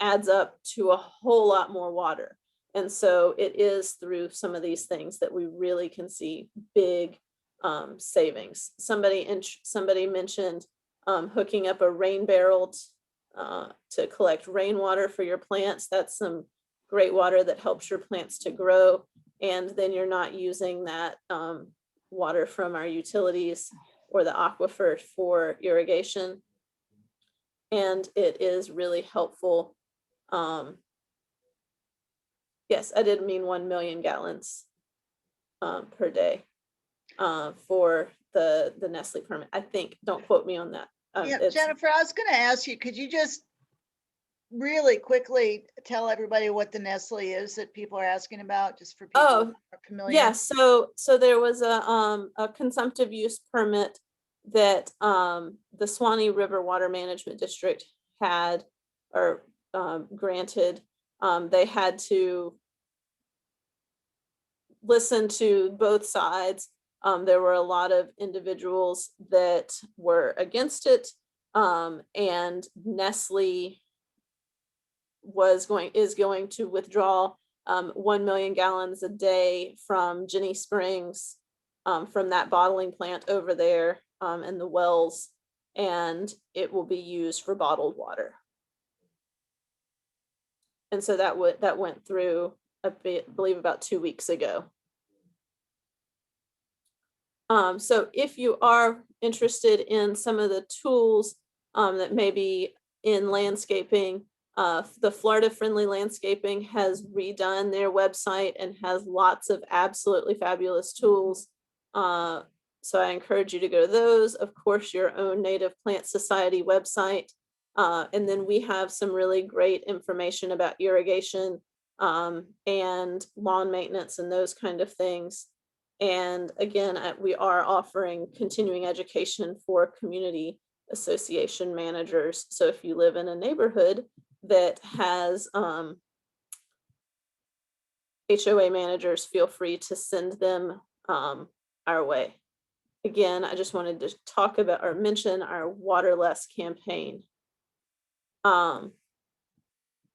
adds up to a whole lot more water. And so it is through some of these things that we really can see big savings. Somebody mentioned hooking up a rain barrel to collect rainwater for your plants. That's some great water that helps your plants to grow. And then you're not using that water from our utilities or the aquifer for irrigation. And it is really helpful. Yes, I did mean 1 million gallons per day for the Nestle permit. I think, don't quote me on that. Yeah, Jennifer, I was going to ask you, could you just really quickly tell everybody what the Nestle is that people are asking about, just for people who are familiar? Yeah, so there was a consumptive use permit that the Swanee River Water Management District had or granted. They had to listen to both sides. There were a lot of individuals that were against it, and Nestle is going to withdraw 1 million gallons a day from Jenny Springs, from that bottling plant over there, and the wells, and it will be used for bottled water. And so that went through, I believe, about 2 weeks ago. So if you are interested in some of the tools that may be in landscaping, the Florida Friendly Landscaping has redone their website and has lots of absolutely fabulous tools. So I encourage you to go to those. Of course, your own Native Plant Society website. And then we have some really great information about irrigation and lawn maintenance and those kind of things. And again, we are offering continuing education for community association managers. So if you live in a neighborhood that has HOA managers, feel free to send them our way. Again, I just wanted to talk about or mention our Water Less campaign.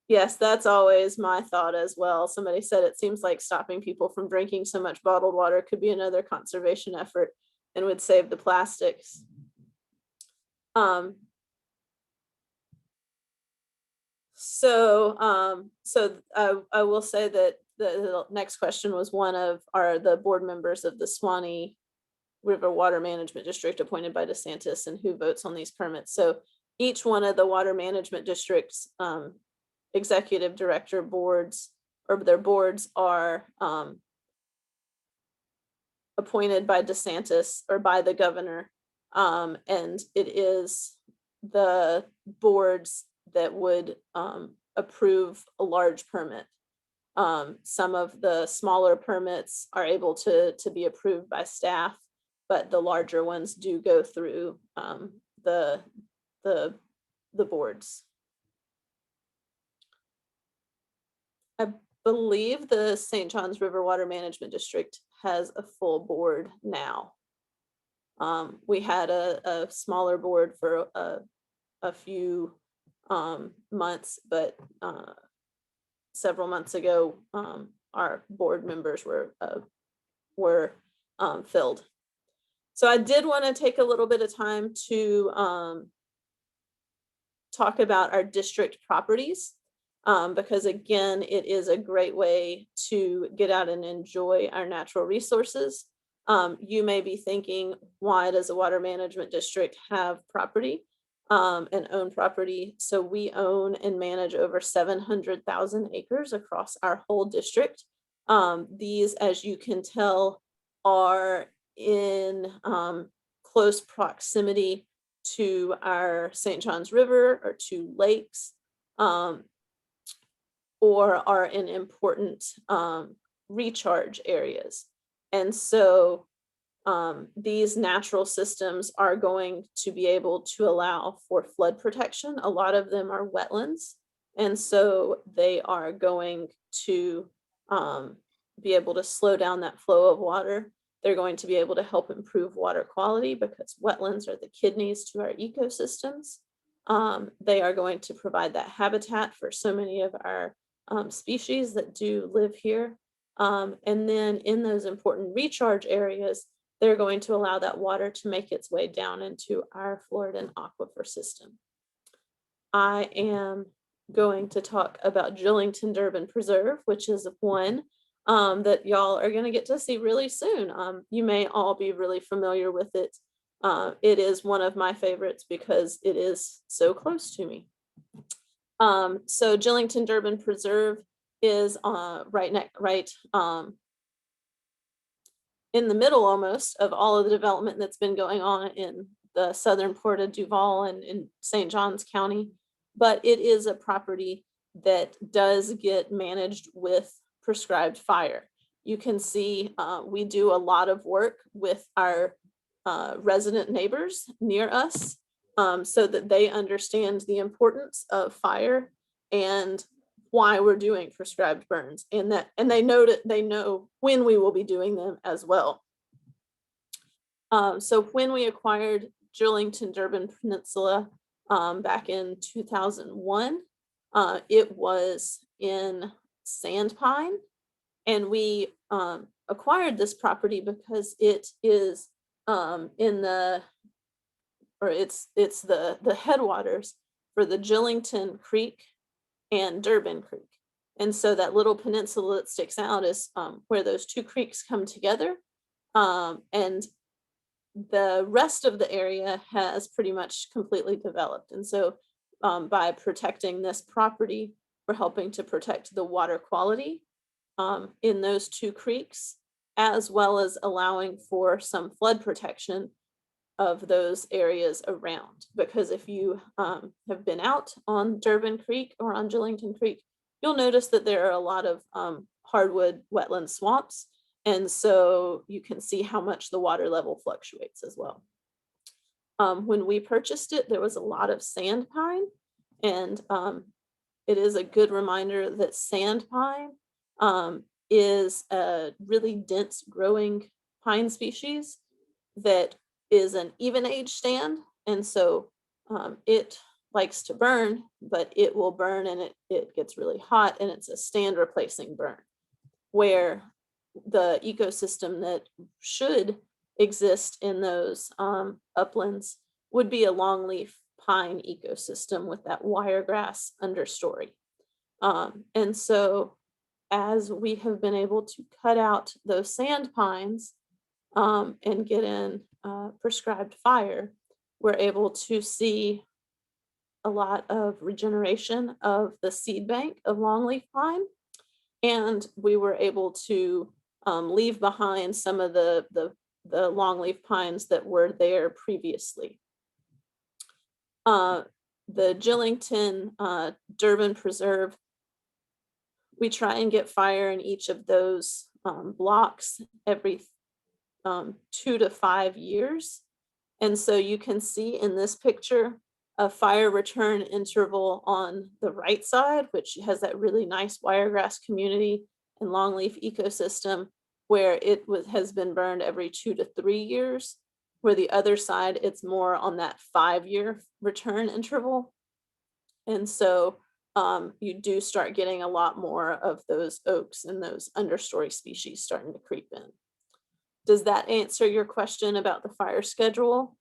Yes, that's always my thought as well. Somebody said it seems like stopping people from drinking so much bottled water could be another conservation effort and would save the plastics. So I will say that the next question was one of the board members of the Swanee River Water Management District appointed by DeSantis and who votes on these permits. So each one of the water management districts executive director boards or their boards are appointed by DeSantis or by the governor. And it is the boards that would approve a large permit. Some of the smaller permits are able to be approved by staff, but the larger ones do go through the boards. I believe the St. Johns River Water Management District has a full board now. We had a smaller board for a few months, but several months ago, our board members were filled. So I did want to take a little bit of time to talk about our district properties, because again, it is a great way to get out and enjoy our natural resources. You may be thinking, why does a water management district have property and own property? So we own and manage over 700,000 acres across our whole district. These, as you can tell, are in close proximity to our St. Johns River or to lakes, or are in important recharge areas. And so these natural systems are going to be able to allow for flood protection. A lot of them are wetlands. And so they are going to be able to slow down that flow of water. They're going to be able to help improve water quality because wetlands are the kidneys to our ecosystems. They are going to provide that habitat for so many of our species that do live here. And then in those important recharge areas, they're going to allow that water to make its way down into our Floridan aquifer system. I am going to talk about Gillington Durbin Preserve, which is one that y'all are going to get to see really soon. You may all be really familiar with it. It is one of my favorites because it is so close to me. So Gillington Durbin Preserve is right in the middle almost of all of the development that's been going on in the southern port of Duval and in St. Johns County. But it is a property that does get managed with prescribed fire. You can see we do a lot of work with our resident neighbors near us so that they understand the importance of fire and why we're doing prescribed burns, and they know when we will be doing them as well. So when we acquired Gillington Durbin Peninsula back in 2001, it was in sand pine, and we acquired this property because it is it's the headwaters for the Gillington Creek and Durbin Creek. And so that little peninsula that sticks out is where those two creeks come together. And the rest of the area has pretty much completely developed. And so by protecting this property, we're helping to protect the water quality in those two creeks, as well as allowing for some flood protection of those areas around. Because if you have been out on Durbin Creek or on Gillington Creek, you'll notice that there are a lot of hardwood wetland swamps. And so you can see how much the water level fluctuates as well. When we purchased it, there was a lot of sand pine, and it is a good reminder that sand pine is a really dense growing pine species that is an even age stand. And so it likes to burn, but it will burn and it gets really hot, and it's a stand replacing burn, where the ecosystem that should exist in those uplands would be a longleaf pine ecosystem with that wiregrass understory. And so as we have been able to cut out those sand pines and get in prescribed fire, we're able to see a lot of regeneration of the seed bank of longleaf pine. And we were able to leave behind some of the longleaf pines that were there previously. The Gillington Durbin Preserve, we try and get fire in each of those blocks every 2 to 5 years. And so you can see in this picture a fire return interval on the right side, which has that really nice wiregrass community and longleaf ecosystem, where it has been burned every 2 to 3 years, where the other side, it's more on that 5-year return interval. And so you do start getting a lot more of those oaks and those understory species starting to creep in. Does that answer your question about the fire schedule?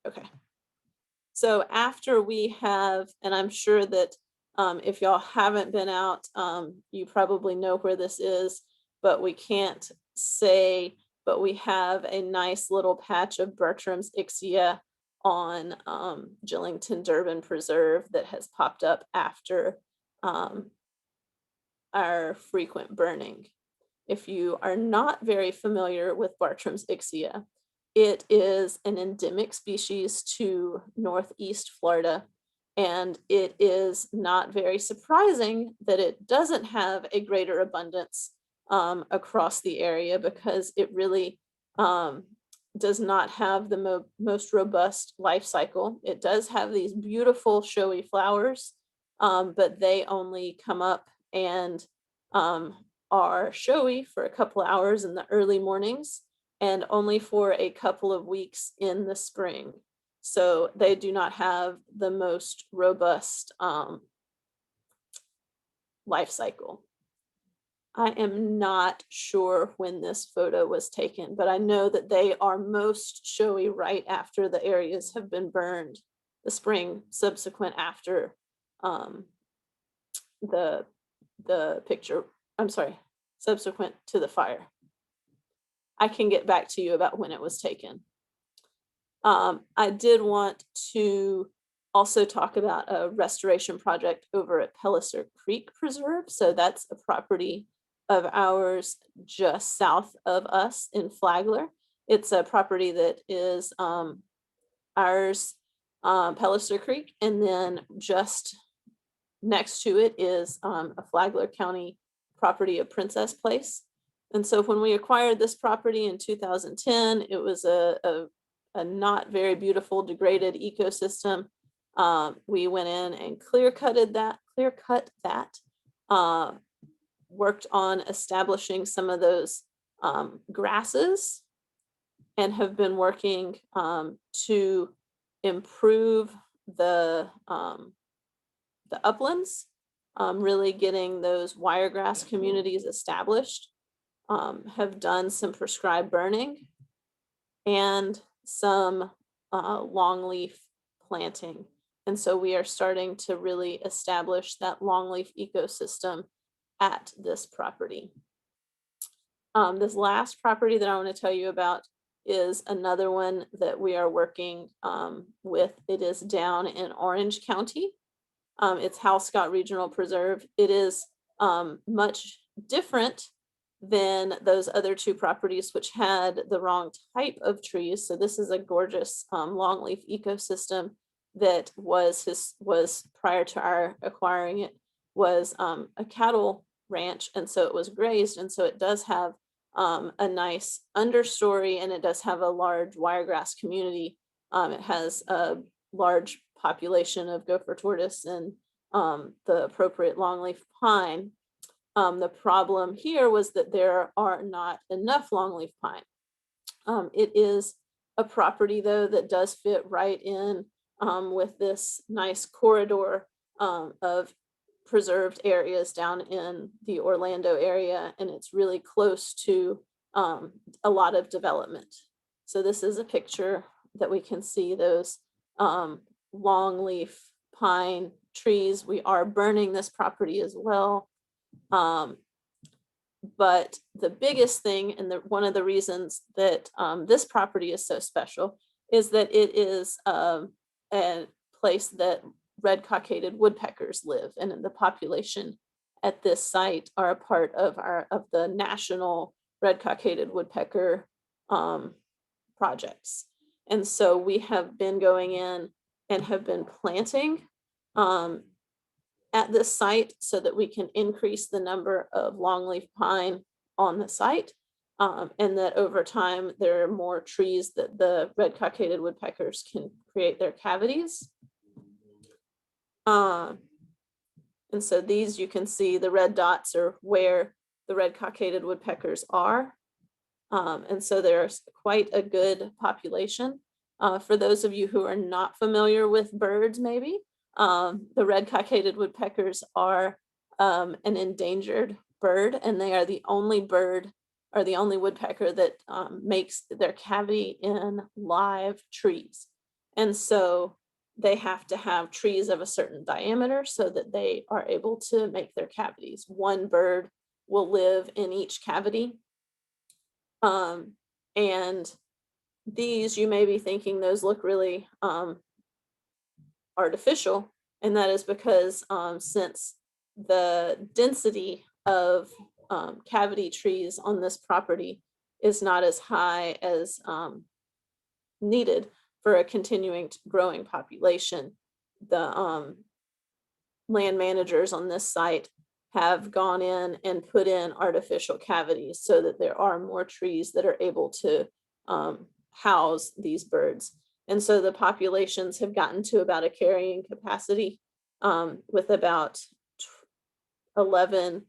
Okay. So after we have, and I'm sure that if y'all haven't been out, you probably know where this is, but we can't say, but we have a nice little patch of Bertram's Ixia on Gillington Durbin Preserve that has popped up after our frequent burning. If you are not very familiar with Bartram's Ixia, it is an endemic species to Northeast Florida. And it is not very surprising that it doesn't have a greater abundance across the area, because it really does not have the most robust life cycle. It does have these beautiful showy flowers, but they only come up and are showy for a couple of hours in the early mornings and only for a couple of weeks in the spring. So they do not have the most robust life cycle. I am not sure when this photo was taken, but I know that they are most showy right after the areas have been burned, the spring subsequent after the picture, I'm sorry, subsequent to the fire. I can get back to you about when it was taken. I did want to also talk about a restoration project over at Pelliser Creek Preserve. So that's a property of ours just south of us in Flagler. It's a property that is ours, Pelliser Creek, and then just next to it is a Flagler County property of Princess Place. And so when we acquired this property in 2010, it was a not very beautiful, degraded ecosystem. We went in and clear cut that, worked on establishing some of those grasses, and have been working to improve the uplands, really getting those wiregrass communities established. Have done some prescribed burning and some longleaf planting. And so we are starting to really establish that longleaf ecosystem at this property. This last property that I want to tell you about is another one that we are working with. It is down in Orange County. It's Halscott Regional Preserve. It is much different than those other two properties, which had the wrong type of trees. So this is a gorgeous longleaf ecosystem that was prior to our acquiring it, was a cattle ranch, and so it was grazed, and so it does have a nice understory, and it does have a large wiregrass community. It has a large population of gopher tortoise and the appropriate longleaf pine. The problem here was that there are not enough longleaf pine. It is a property, though, that does fit right in with this nice corridor of preserved areas down in the Orlando area, and it's really close to a lot of development. So this is a picture that we can see those longleaf pine trees. We are burning this property as well. But the biggest thing, and one of the reasons that this property is so special, is that it is a place that red cockaded woodpeckers live, and the population at this site are a part of the national red cockaded woodpecker projects. And so we have been going in and have been planting at this site so that we can increase the number of longleaf pine on the site, and that over time there are more trees that the red cockaded woodpeckers can create their cavities. And so these, you can see the red dots are where the red cockaded woodpeckers are. And so there's quite a good population. For those of you who are not familiar with birds, maybe, the red cockaded woodpeckers are an endangered bird, and they are the only bird or the only woodpecker that makes their cavity in live trees. And so they have to have trees of a certain diameter so that they are able to make their cavities. One bird will live in each cavity. And these, you may be thinking those look really artificial, and that is because since the density of cavity trees on this property is not as high as needed for a continuing growing population, the land managers on this site have gone in and put in artificial cavities so that there are more trees that are able to house these birds. And so the populations have gotten to about a carrying capacity with about 11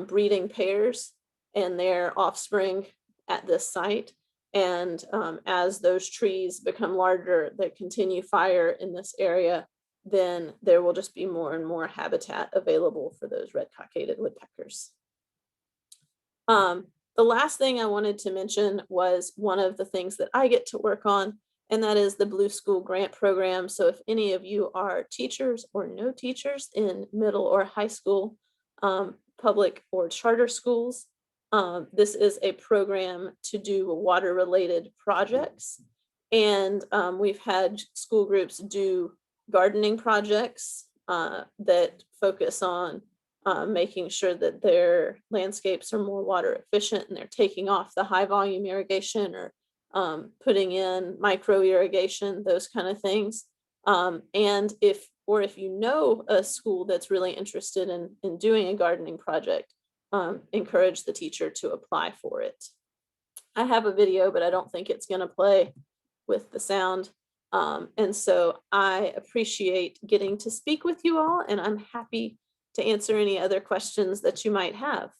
breeding pairs and their offspring at this site. And as those trees become larger that continue fire in this area, then there will just be more and more habitat available for those red-cockaded woodpeckers. The last thing I wanted to mention was one of the things that I get to work on, and that is the Blue School Grant Program. So if any of you are teachers or no teachers in middle or high school, public or charter schools, this is a program to do water-related projects. And we've had school groups do gardening projects that focus on making sure that their landscapes are more water efficient and they're taking off the high volume irrigation or putting in micro irrigation, those kind of things. And if you know a school that's really interested in doing a gardening project, encourage the teacher to apply for it. I have a video, but I don't think it's going to play with the sound. And so I appreciate getting to speak with you all, and I'm happy to answer any other questions that you might have.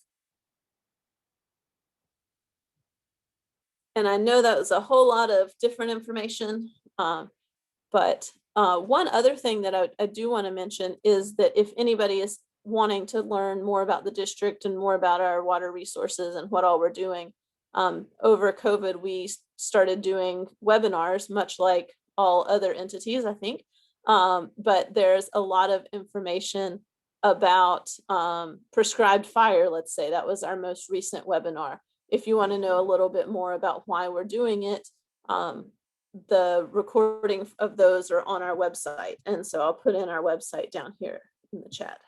And I know that was a whole lot of different information, but one other thing that I do want to mention is that if anybody is wanting to learn more about the district and more about our water resources and what all we're doing, over COVID, we started doing webinars, much like all other entities, I think. But there's a lot of information about prescribed fire, let's say. That was our most recent webinar. If you want to know a little bit more about why we're doing it, the recording of those are on our website. And so I'll put in our website down here in the chat.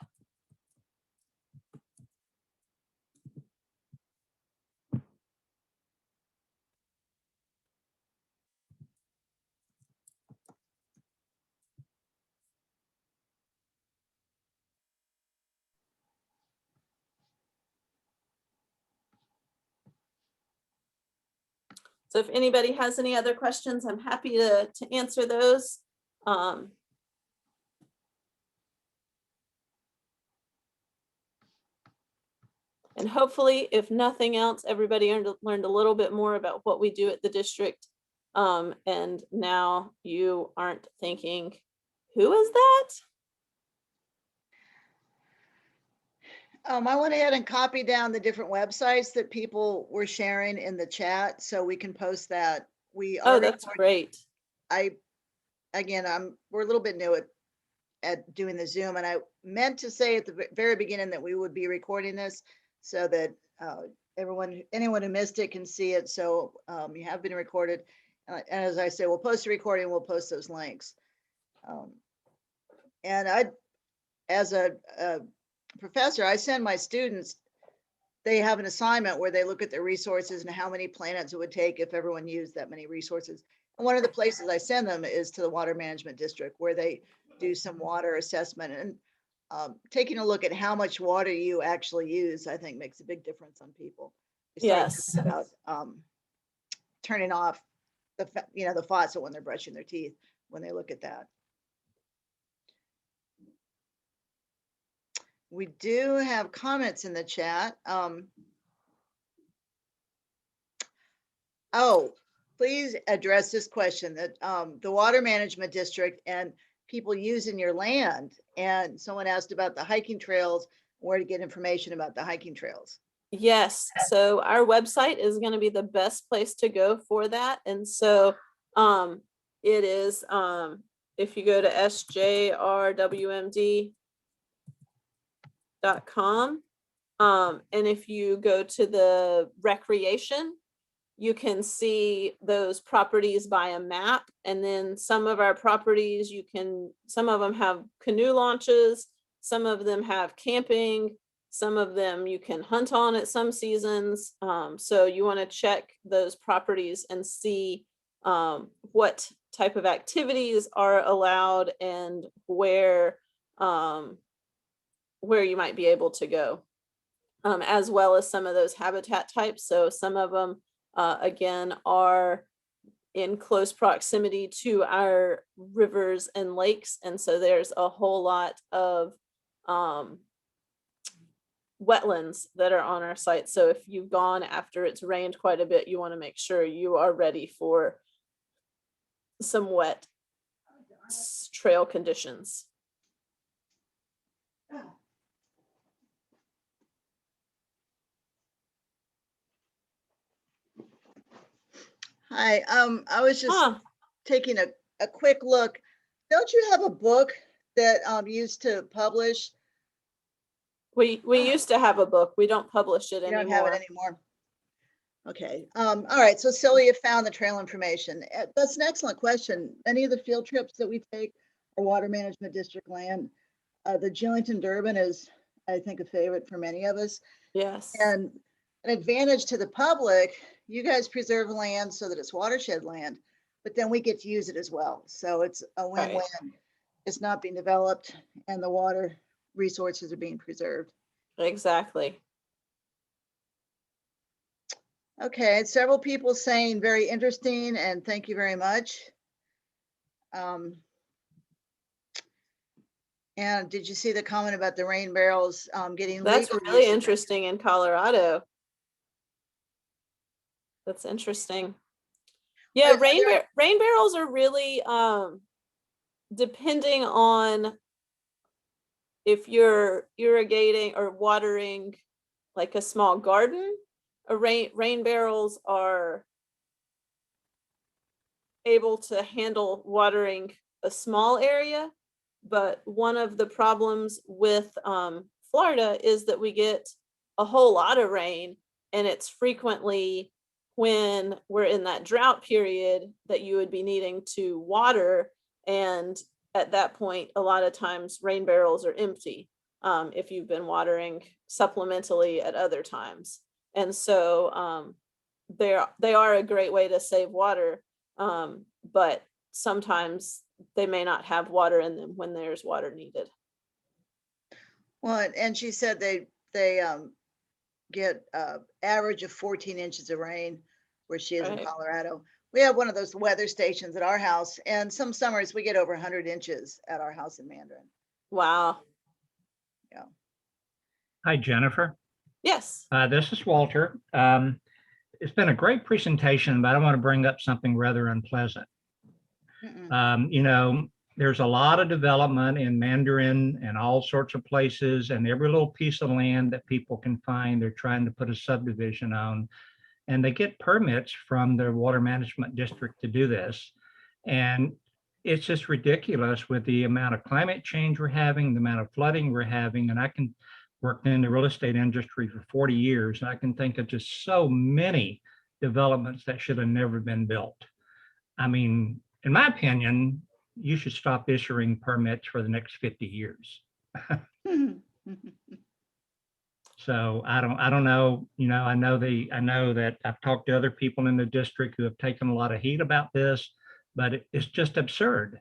So if anybody has any other questions, I'm happy to answer those. And hopefully, if nothing else, everybody learned a little bit more about what we do at the district. And now you aren't thinking, who is that? I went ahead and copied down the different websites that people were sharing in the chat, so we can post that. Oh, that's great. We're a little bit new at doing the Zoom, and I meant to say at the very beginning that we would be recording this so that anyone who missed it can see it. So you have been recorded. And as I say, we'll post a recording, we'll post those links. And as a professor, I send my students, they have an assignment where they look at their resources and how many planets it would take if everyone used that many resources. And one of the places I send them is to the Water Management District, where they do some water assessment. And taking a look at how much water you actually use, I think makes a big difference on people. Yes. About turning off the faucet when they're brushing their teeth, when they look at that. We do have comments in the chat. Oh, please address this question that the Water Management District and people using your land. And someone asked about the hiking trails, where to get information about the hiking trails. Yes, so our website is going to be the best place to go for that. And so it is, if you go to SJRWMD.com, and if you go to the recreation, you can see those properties by a map. And then some of our properties, some of them have canoe launches, some of them have camping, some of them you can hunt on at some seasons. So you want to check those properties and see what type of activities are allowed and where you might be able to go, as well as some of those habitat types. So some of them, again, are in close proximity to our rivers and lakes. And so there's a whole lot of wetlands that are on our site. So if you've gone after it's rained quite a bit, you want to make sure you are ready for some wet trail conditions. Hi, I was just Huh. taking a quick look. Don't you have a book that you used to publish? We used to have a book. We don't publish it You don't anymore. have it anymore. Okay. All right. So Celia found the trail information. That's an excellent question. Any of the field trips that we take are water management district land. The Gillington Durbin is, I think, a favorite for many of us. Yes. And an advantage to the public, you guys preserve land so that it's watershed land, but then we get to use it as well. So it's a win-win. Right. It's not being developed and the water resources are being preserved. Exactly. Okay, several people saying very interesting and thank you very much. And did you see the comment about the rain barrels getting That's legal really use? interesting in Colorado. That's interesting. Yeah, rain barrels are really depending on if you're irrigating or watering like a small garden. Rain barrels are able to handle watering a small area, but one of the problems with Florida is that we get a whole lot of rain, and it's frequently when we're in that drought period that you would be needing to water, and at that point a lot of times rain barrels are empty if you've been watering supplementally at other times. And so they are a great way to save water, but sometimes they may not have water in them when there's water needed. Well, and she said they get average of 14 inches of rain where she is in Right. Colorado. We have one of those weather stations at our house, and some summers we get over 100 inches at our house in Mandarin. Wow. Yeah. Hi, Jennifer. Yes. This is Walter. It's been a great presentation, but I want to bring up something rather unpleasant. You know, there's a lot of development in Mandarin and all sorts of places, and every little piece of land that people can find, they're trying to put a subdivision on, and they get permits from their water management district to do this. And it's just ridiculous with the amount of climate change we're having, the amount of flooding we're having. And I can work in the real estate industry for 40 years, and I can think of just so many developments that should have never been built. I mean, in my opinion, you should stop issuing permits for the next 50 years. So I don't know, you know, I know that I've talked to other people in the district who have taken a lot of heat about this, but it's just absurd.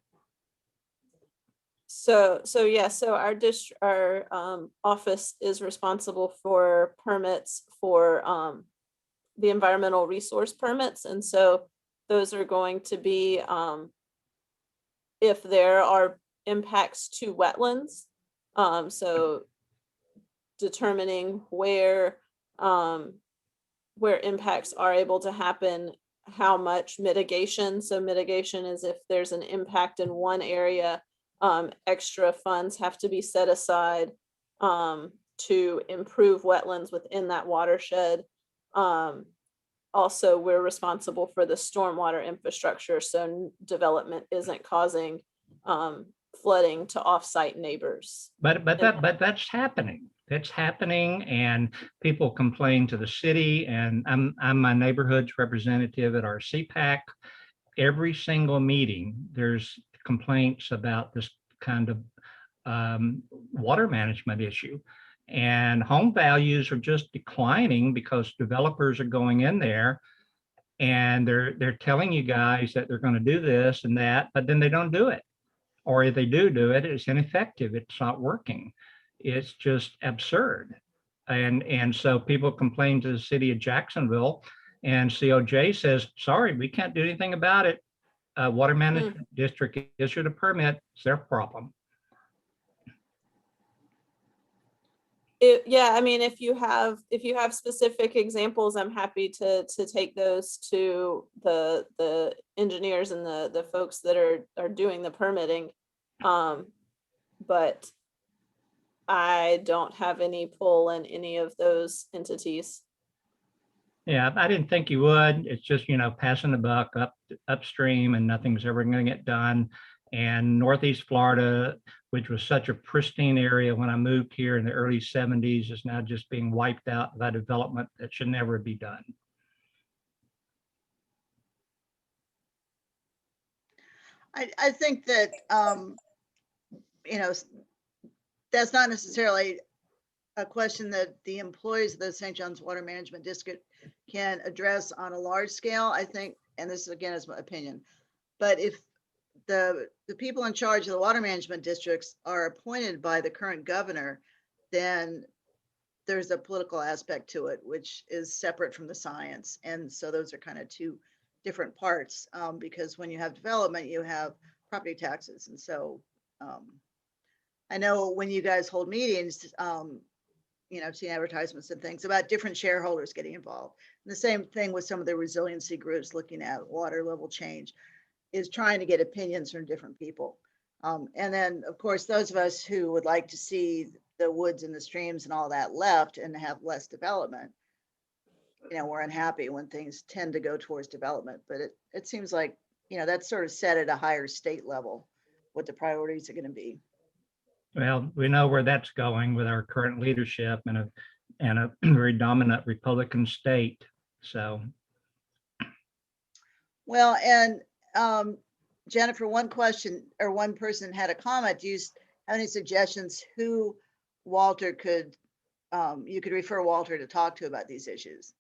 So yeah, so our office is responsible for permits for the environmental resource permits. And so those are going to be if there are impacts to wetlands. So determining where impacts are able to happen, how much mitigation. So mitigation is if there's an impact in one area, extra funds have to be set aside to improve wetlands within that watershed. Also, we're responsible for the stormwater infrastructure, so development isn't causing flooding to offsite neighbors. But that's happening. That's happening, and people complain to the city. And I'm my neighborhood's representative at our CPAC. Every single meeting, there's complaints about this kind of water management issue. And home values are just declining because developers are going in there And they're telling you guys that they're going to do this and that, but then they don't do it. Or if they do it, it's ineffective. It's not working. It's just absurd. And so people complain to the city of Jacksonville, and COJ says, sorry, we can't do anything about it. Water Management District issued a permit. It's their problem. Yeah, I mean, if you have specific examples, I'm happy to take those to the engineers and the folks that are doing the permitting. But I don't have any pull in any of those entities. Yeah, I didn't think you would. It's just, passing the buck upstream, and nothing's ever going to get done. And Northeast Florida, which was such a pristine area when I moved here in the early 70s, is now just being wiped out by development that should never be done. I think that, that's not necessarily a question that the employees of the St. John's Water Management District can address on a large scale, I think, and this again is my opinion. But if the people in charge of the water management districts are appointed by the current governor, then there's a political aspect to it, which is separate from the science. And so those are kind of two different parts, because when you have development, you have property taxes. And so I know when you guys hold meetings, I've seen advertisements and things about different shareholders getting involved. And the same thing with some of the resiliency groups looking at water level change, is trying to get opinions from different people. And then, of course, those of us who would like to see the woods and the streams and all that left and have less development, we're unhappy when things tend to go towards development. But it seems like, that's sort of set at a higher state level, what the priorities are going to be. Well, we know where that's going with our current leadership and a very dominant Republican state. So. Well, and Jennifer, one question or one person had a comment. Do you have any suggestions who Walter could, you could refer Walter to talk to about these issues?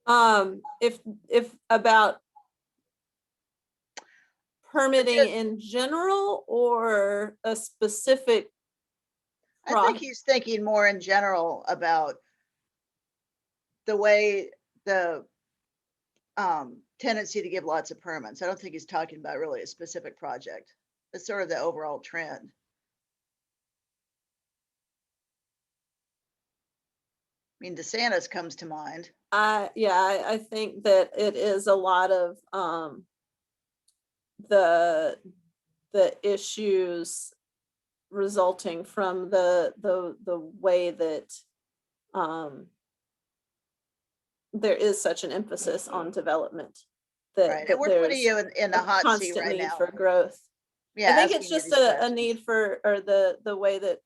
If about permitting in general or a specific I think he's thinking more in general about the way the tendency to give lots of permits. I don't think he's talking about really a specific project. It's sort of the overall trend. I mean, DeSantis comes to mind. I think that it is a lot of the issues resulting from the way that there is such an emphasis on development that, Right. that And we're putting there's you in the hot seat constant right need now. for growth. Yeah, I think asking it's you just these a questions. need for, or the way that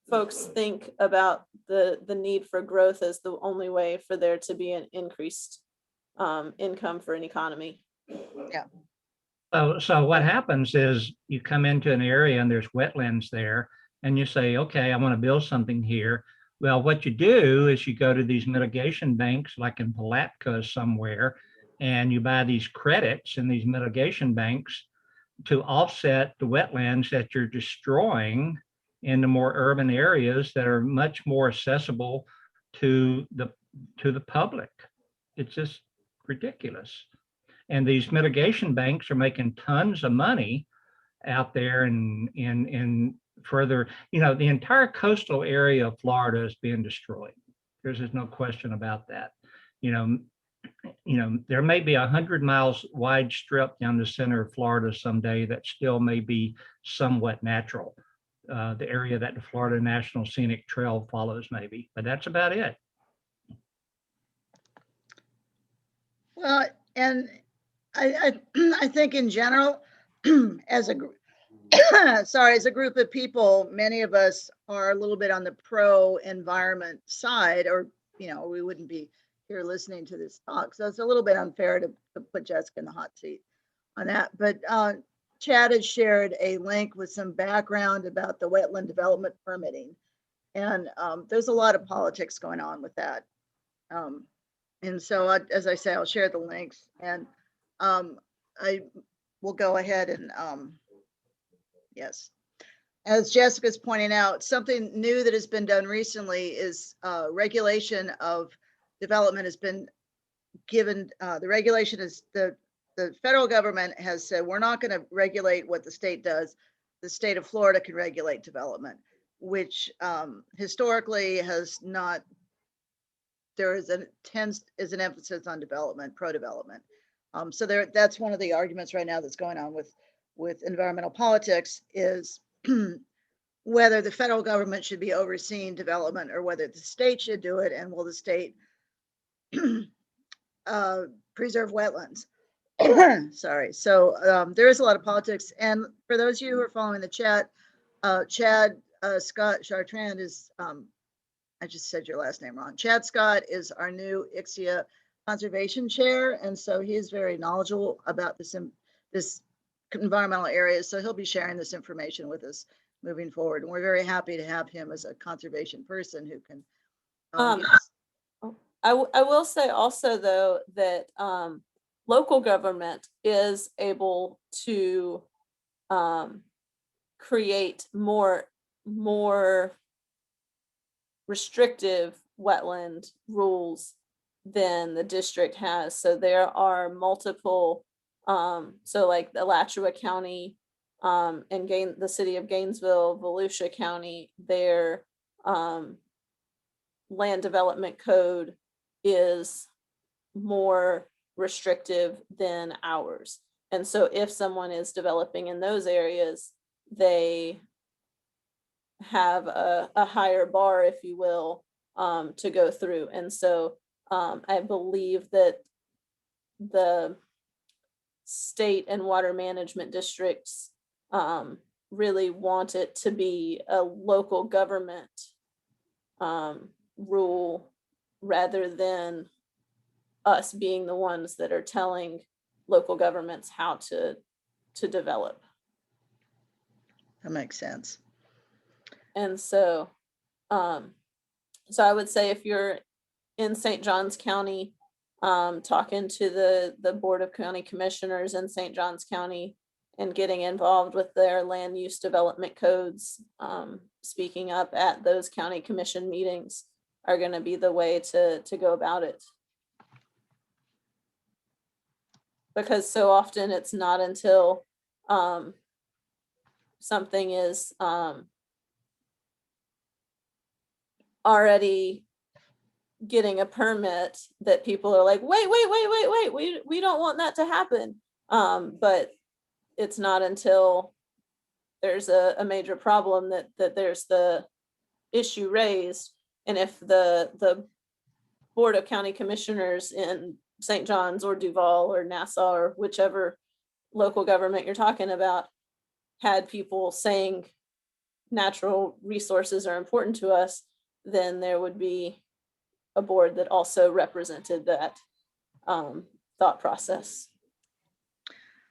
folks think about the need for growth as the only way for there to be an increased income for an economy. Yeah. So what happens is you come into an area and there's wetlands there, and you say, okay, I want to build something here. Well, what you do is you go to these mitigation banks, like in Palatka somewhere, and you buy these credits in these mitigation banks to offset the wetlands that you're destroying in the more urban areas that are much more accessible to the public. It's just ridiculous. And these mitigation banks are making tons of money out there in further, the entire coastal area of Florida is being destroyed. There's just no question about that. There may be 100 miles wide strip down the center of Florida someday that still may be somewhat natural. The area that the Florida National Scenic Trail follows maybe, but that's about it. Well, and I think in general, as a group, as a group of people, many of us are a little bit on the pro-environment side, or we wouldn't be here listening to this talk. So it's a little bit unfair to put Jessica in the hot seat on that. But Chad has shared a link with some background about the wetland development permitting, and there's a lot of politics going on with that. And so, as I say, I'll share the links, and I will go ahead and, yes. As Jessica's pointing out, something new that has been done recently is regulation of development has been given. The regulation is the federal government has said, we're not going to regulate what the state does. The state of Florida can regulate development, which historically has not. There is an emphasis on development, pro-development. So that's one of the arguments right now that's going on with environmental politics is whether the federal government should be overseeing development or whether the state should do it, and will the state preserve wetlands. Sorry. So there is a lot of politics. And for those of you who are following the chat, Chad Scott Chartrand is, I just said your last name wrong. Chad Scott is our new ICSIA conservation chair. And so he is very knowledgeable about this environmental area. So he'll be sharing this information with us moving forward. And we're very happy to have him as a conservation person who can. I will say also, though, that local government is able to create more restrictive wetland rules than the district has. So there are multiple, so like Alachua County and the city of Gainesville, Volusia County, their land development code is more restrictive than ours. And so if someone is developing in those areas, they have a higher bar, if you will, to go through. And so I believe that the state and water management districts really want it to be a local government rule rather than us being the ones that are telling local governments how to develop. That makes sense. And so, so I would say if you're in St. Johns County, talking to the Board of County Commissioners in St. Johns County and getting involved with their land use development codes, speaking up at those county commission meetings are going to be the way to go about it. Because so often it's not until something is already getting a permit that people are like, wait, we don't want that to happen. But it's not until there's a major problem that there's the issue raised. And if the Board of County Commissioners in St. John's or Duval or Nassau or whichever local government you're talking about had people saying natural resources are important to us, then there would be a board that also represented that thought process.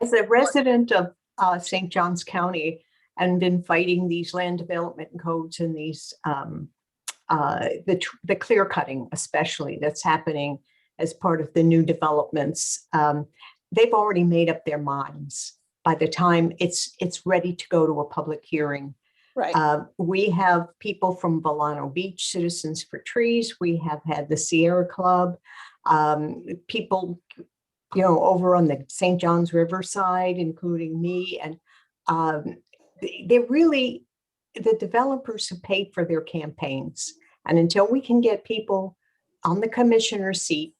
As a resident of St. Johns County and been fighting these land development codes and these the clear cutting, especially that's happening as part of the new developments, they've already made up their minds by the time it's ready to go to a public hearing. Right. We have people from Volcano Beach, Citizens for Trees. We have had the Sierra Club, people, you know, over on the St. John's River side, including me. And they're really, the developers have paid for their campaigns. And until we can get people on the commissioner's seat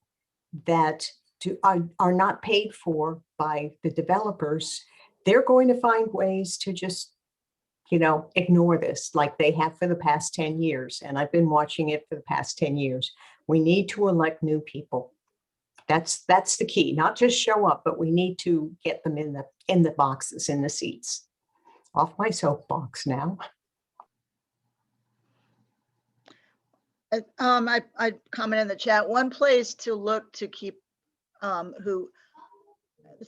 that are not paid for by the developers, they're going to find ways to just, you know, ignore this like they have for the past 10 years. And I've been watching it for the past 10 years. We need to elect new people. That's the key, not just show up, but we need to get them in the boxes, in the seats. Off my soapbox now. I comment in the chat, one place to look to keep the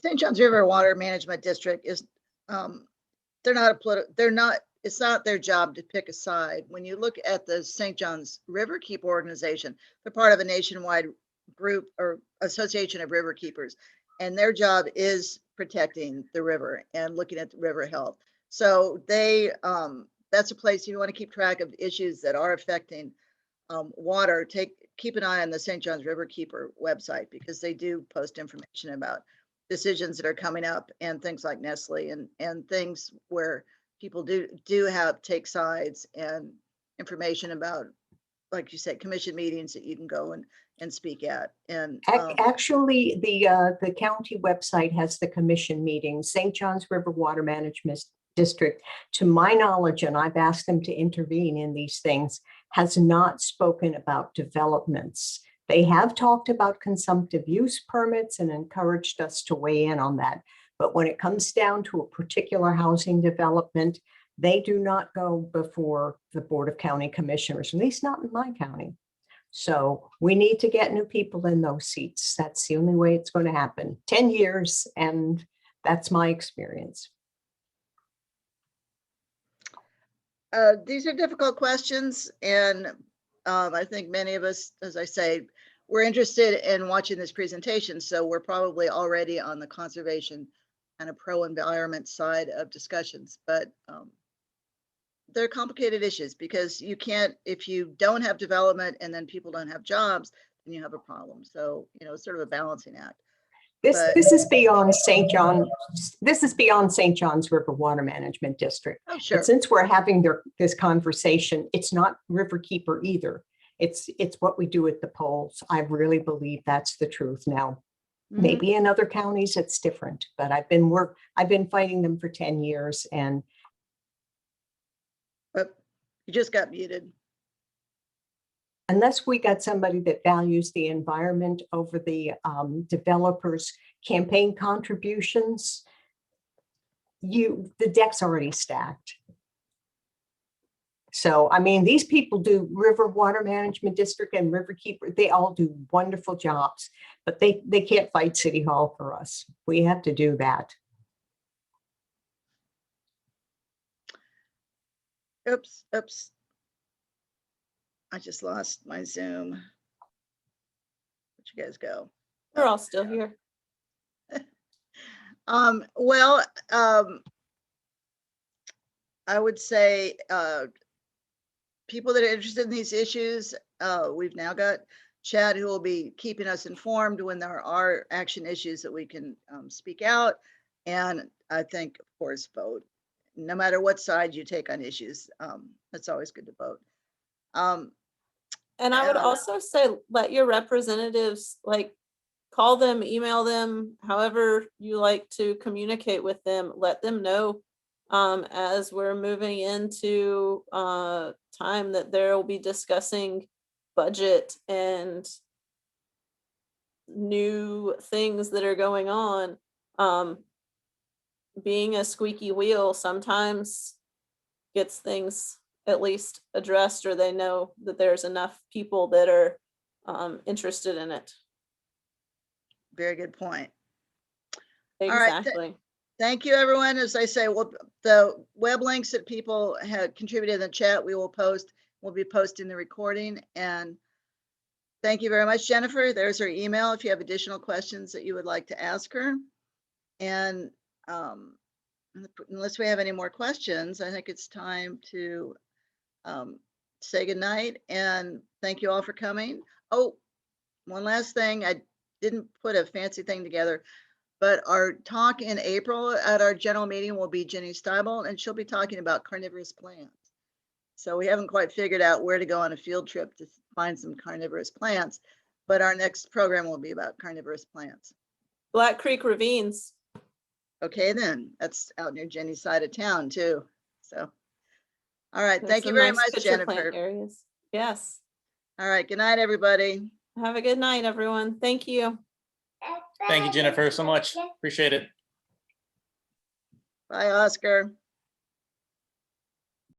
St. John's River Water Management District is, they're not it's not their job to pick a side. When you look at the St. John's River Keeper organization, they're part of a nationwide group or association of river keepers, and their job is protecting the river and looking at the river health. So they, that's a place you want to keep track of issues that are affecting water. Keep an eye on the St. John's River Keeper website, because they do post information about decisions that are coming up and things like Nestle and things where people do take sides, and information about, like you said, commission meetings that you can go and speak at. And Actually, the county website has the commission meetings. St. John's River Water Management District, to my knowledge, and I've asked them to intervene in these things, has not spoken about developments. They have talked about consumptive use permits and encouraged us to weigh in on that. But when it comes down to a particular housing development, they do not go before the Board of County Commissioners, at least not in my county. So we need to get new people in those seats. That's the only way it's going to happen. 10 years, and that's my experience. These are difficult questions, and I think many of us, as I say, we're interested in watching this presentation, so we're probably already on the conservation and a pro-environment side of discussions. But they're complicated issues, because you can't, if you don't have development and then people don't have jobs, then you have a problem. So, you know, it's sort of a balancing act. This is beyond St. John. This is beyond St. John's River Water Management District. Oh, sure. But since we're having this conversation, it's not Riverkeeper either. It's what we do at the polls. I really believe that's the truth now. Maybe in other counties it's different, but I've been fighting them for 10 years, and You just got muted. unless we got somebody that values the environment over the developers' campaign contributions, the deck's already stacked. So, I mean, these people do River Water Management District and Riverkeeper. They all do wonderful jobs, but they can't fight City Hall for us. We have to do that. Oops. I just lost my Zoom. Where'd you guys go? We're all still here. Well, I would say people that are interested in these issues, we've now got Chad, who will be keeping us informed when there are action issues that we can speak out. And I think, of course, vote. No matter what side you take on issues, it's always good to vote. And I would also say, let your representatives, like, call them, email them, however you like to communicate with them. Let them know as we're moving into time that there will be discussing budget and new things that are going on. Being a squeaky wheel sometimes gets things at least addressed, or they know that there's enough people that are interested in it. Very good point. Exactly. All right. Thank you, everyone. As I say, the web links that people had contributed in the chat, we will post. We'll be posting the recording. And thank you very much, Jennifer. There's her email if you have additional questions that you would like to ask her. And unless we have any more questions, I think it's time to say goodnight and thank you all for coming. Oh, one last thing. I didn't put a fancy thing together, but our talk in April at our general meeting will be Jenny Steibel, and she'll be talking about carnivorous plants. So we haven't quite figured out where to go on a field trip to find some carnivorous plants, but our next program will be about carnivorous plants. Black Creek Ravines. Okay, then that's out near Jenny's side of town too. So, all right. There's Thank you some very nice much, pitcher plant Jennifer. areas. Yes. All right. Good night, everybody. Have a good night, everyone. Thank you. Thank you, Jennifer, so much. Appreciate it. Bye, Oscar.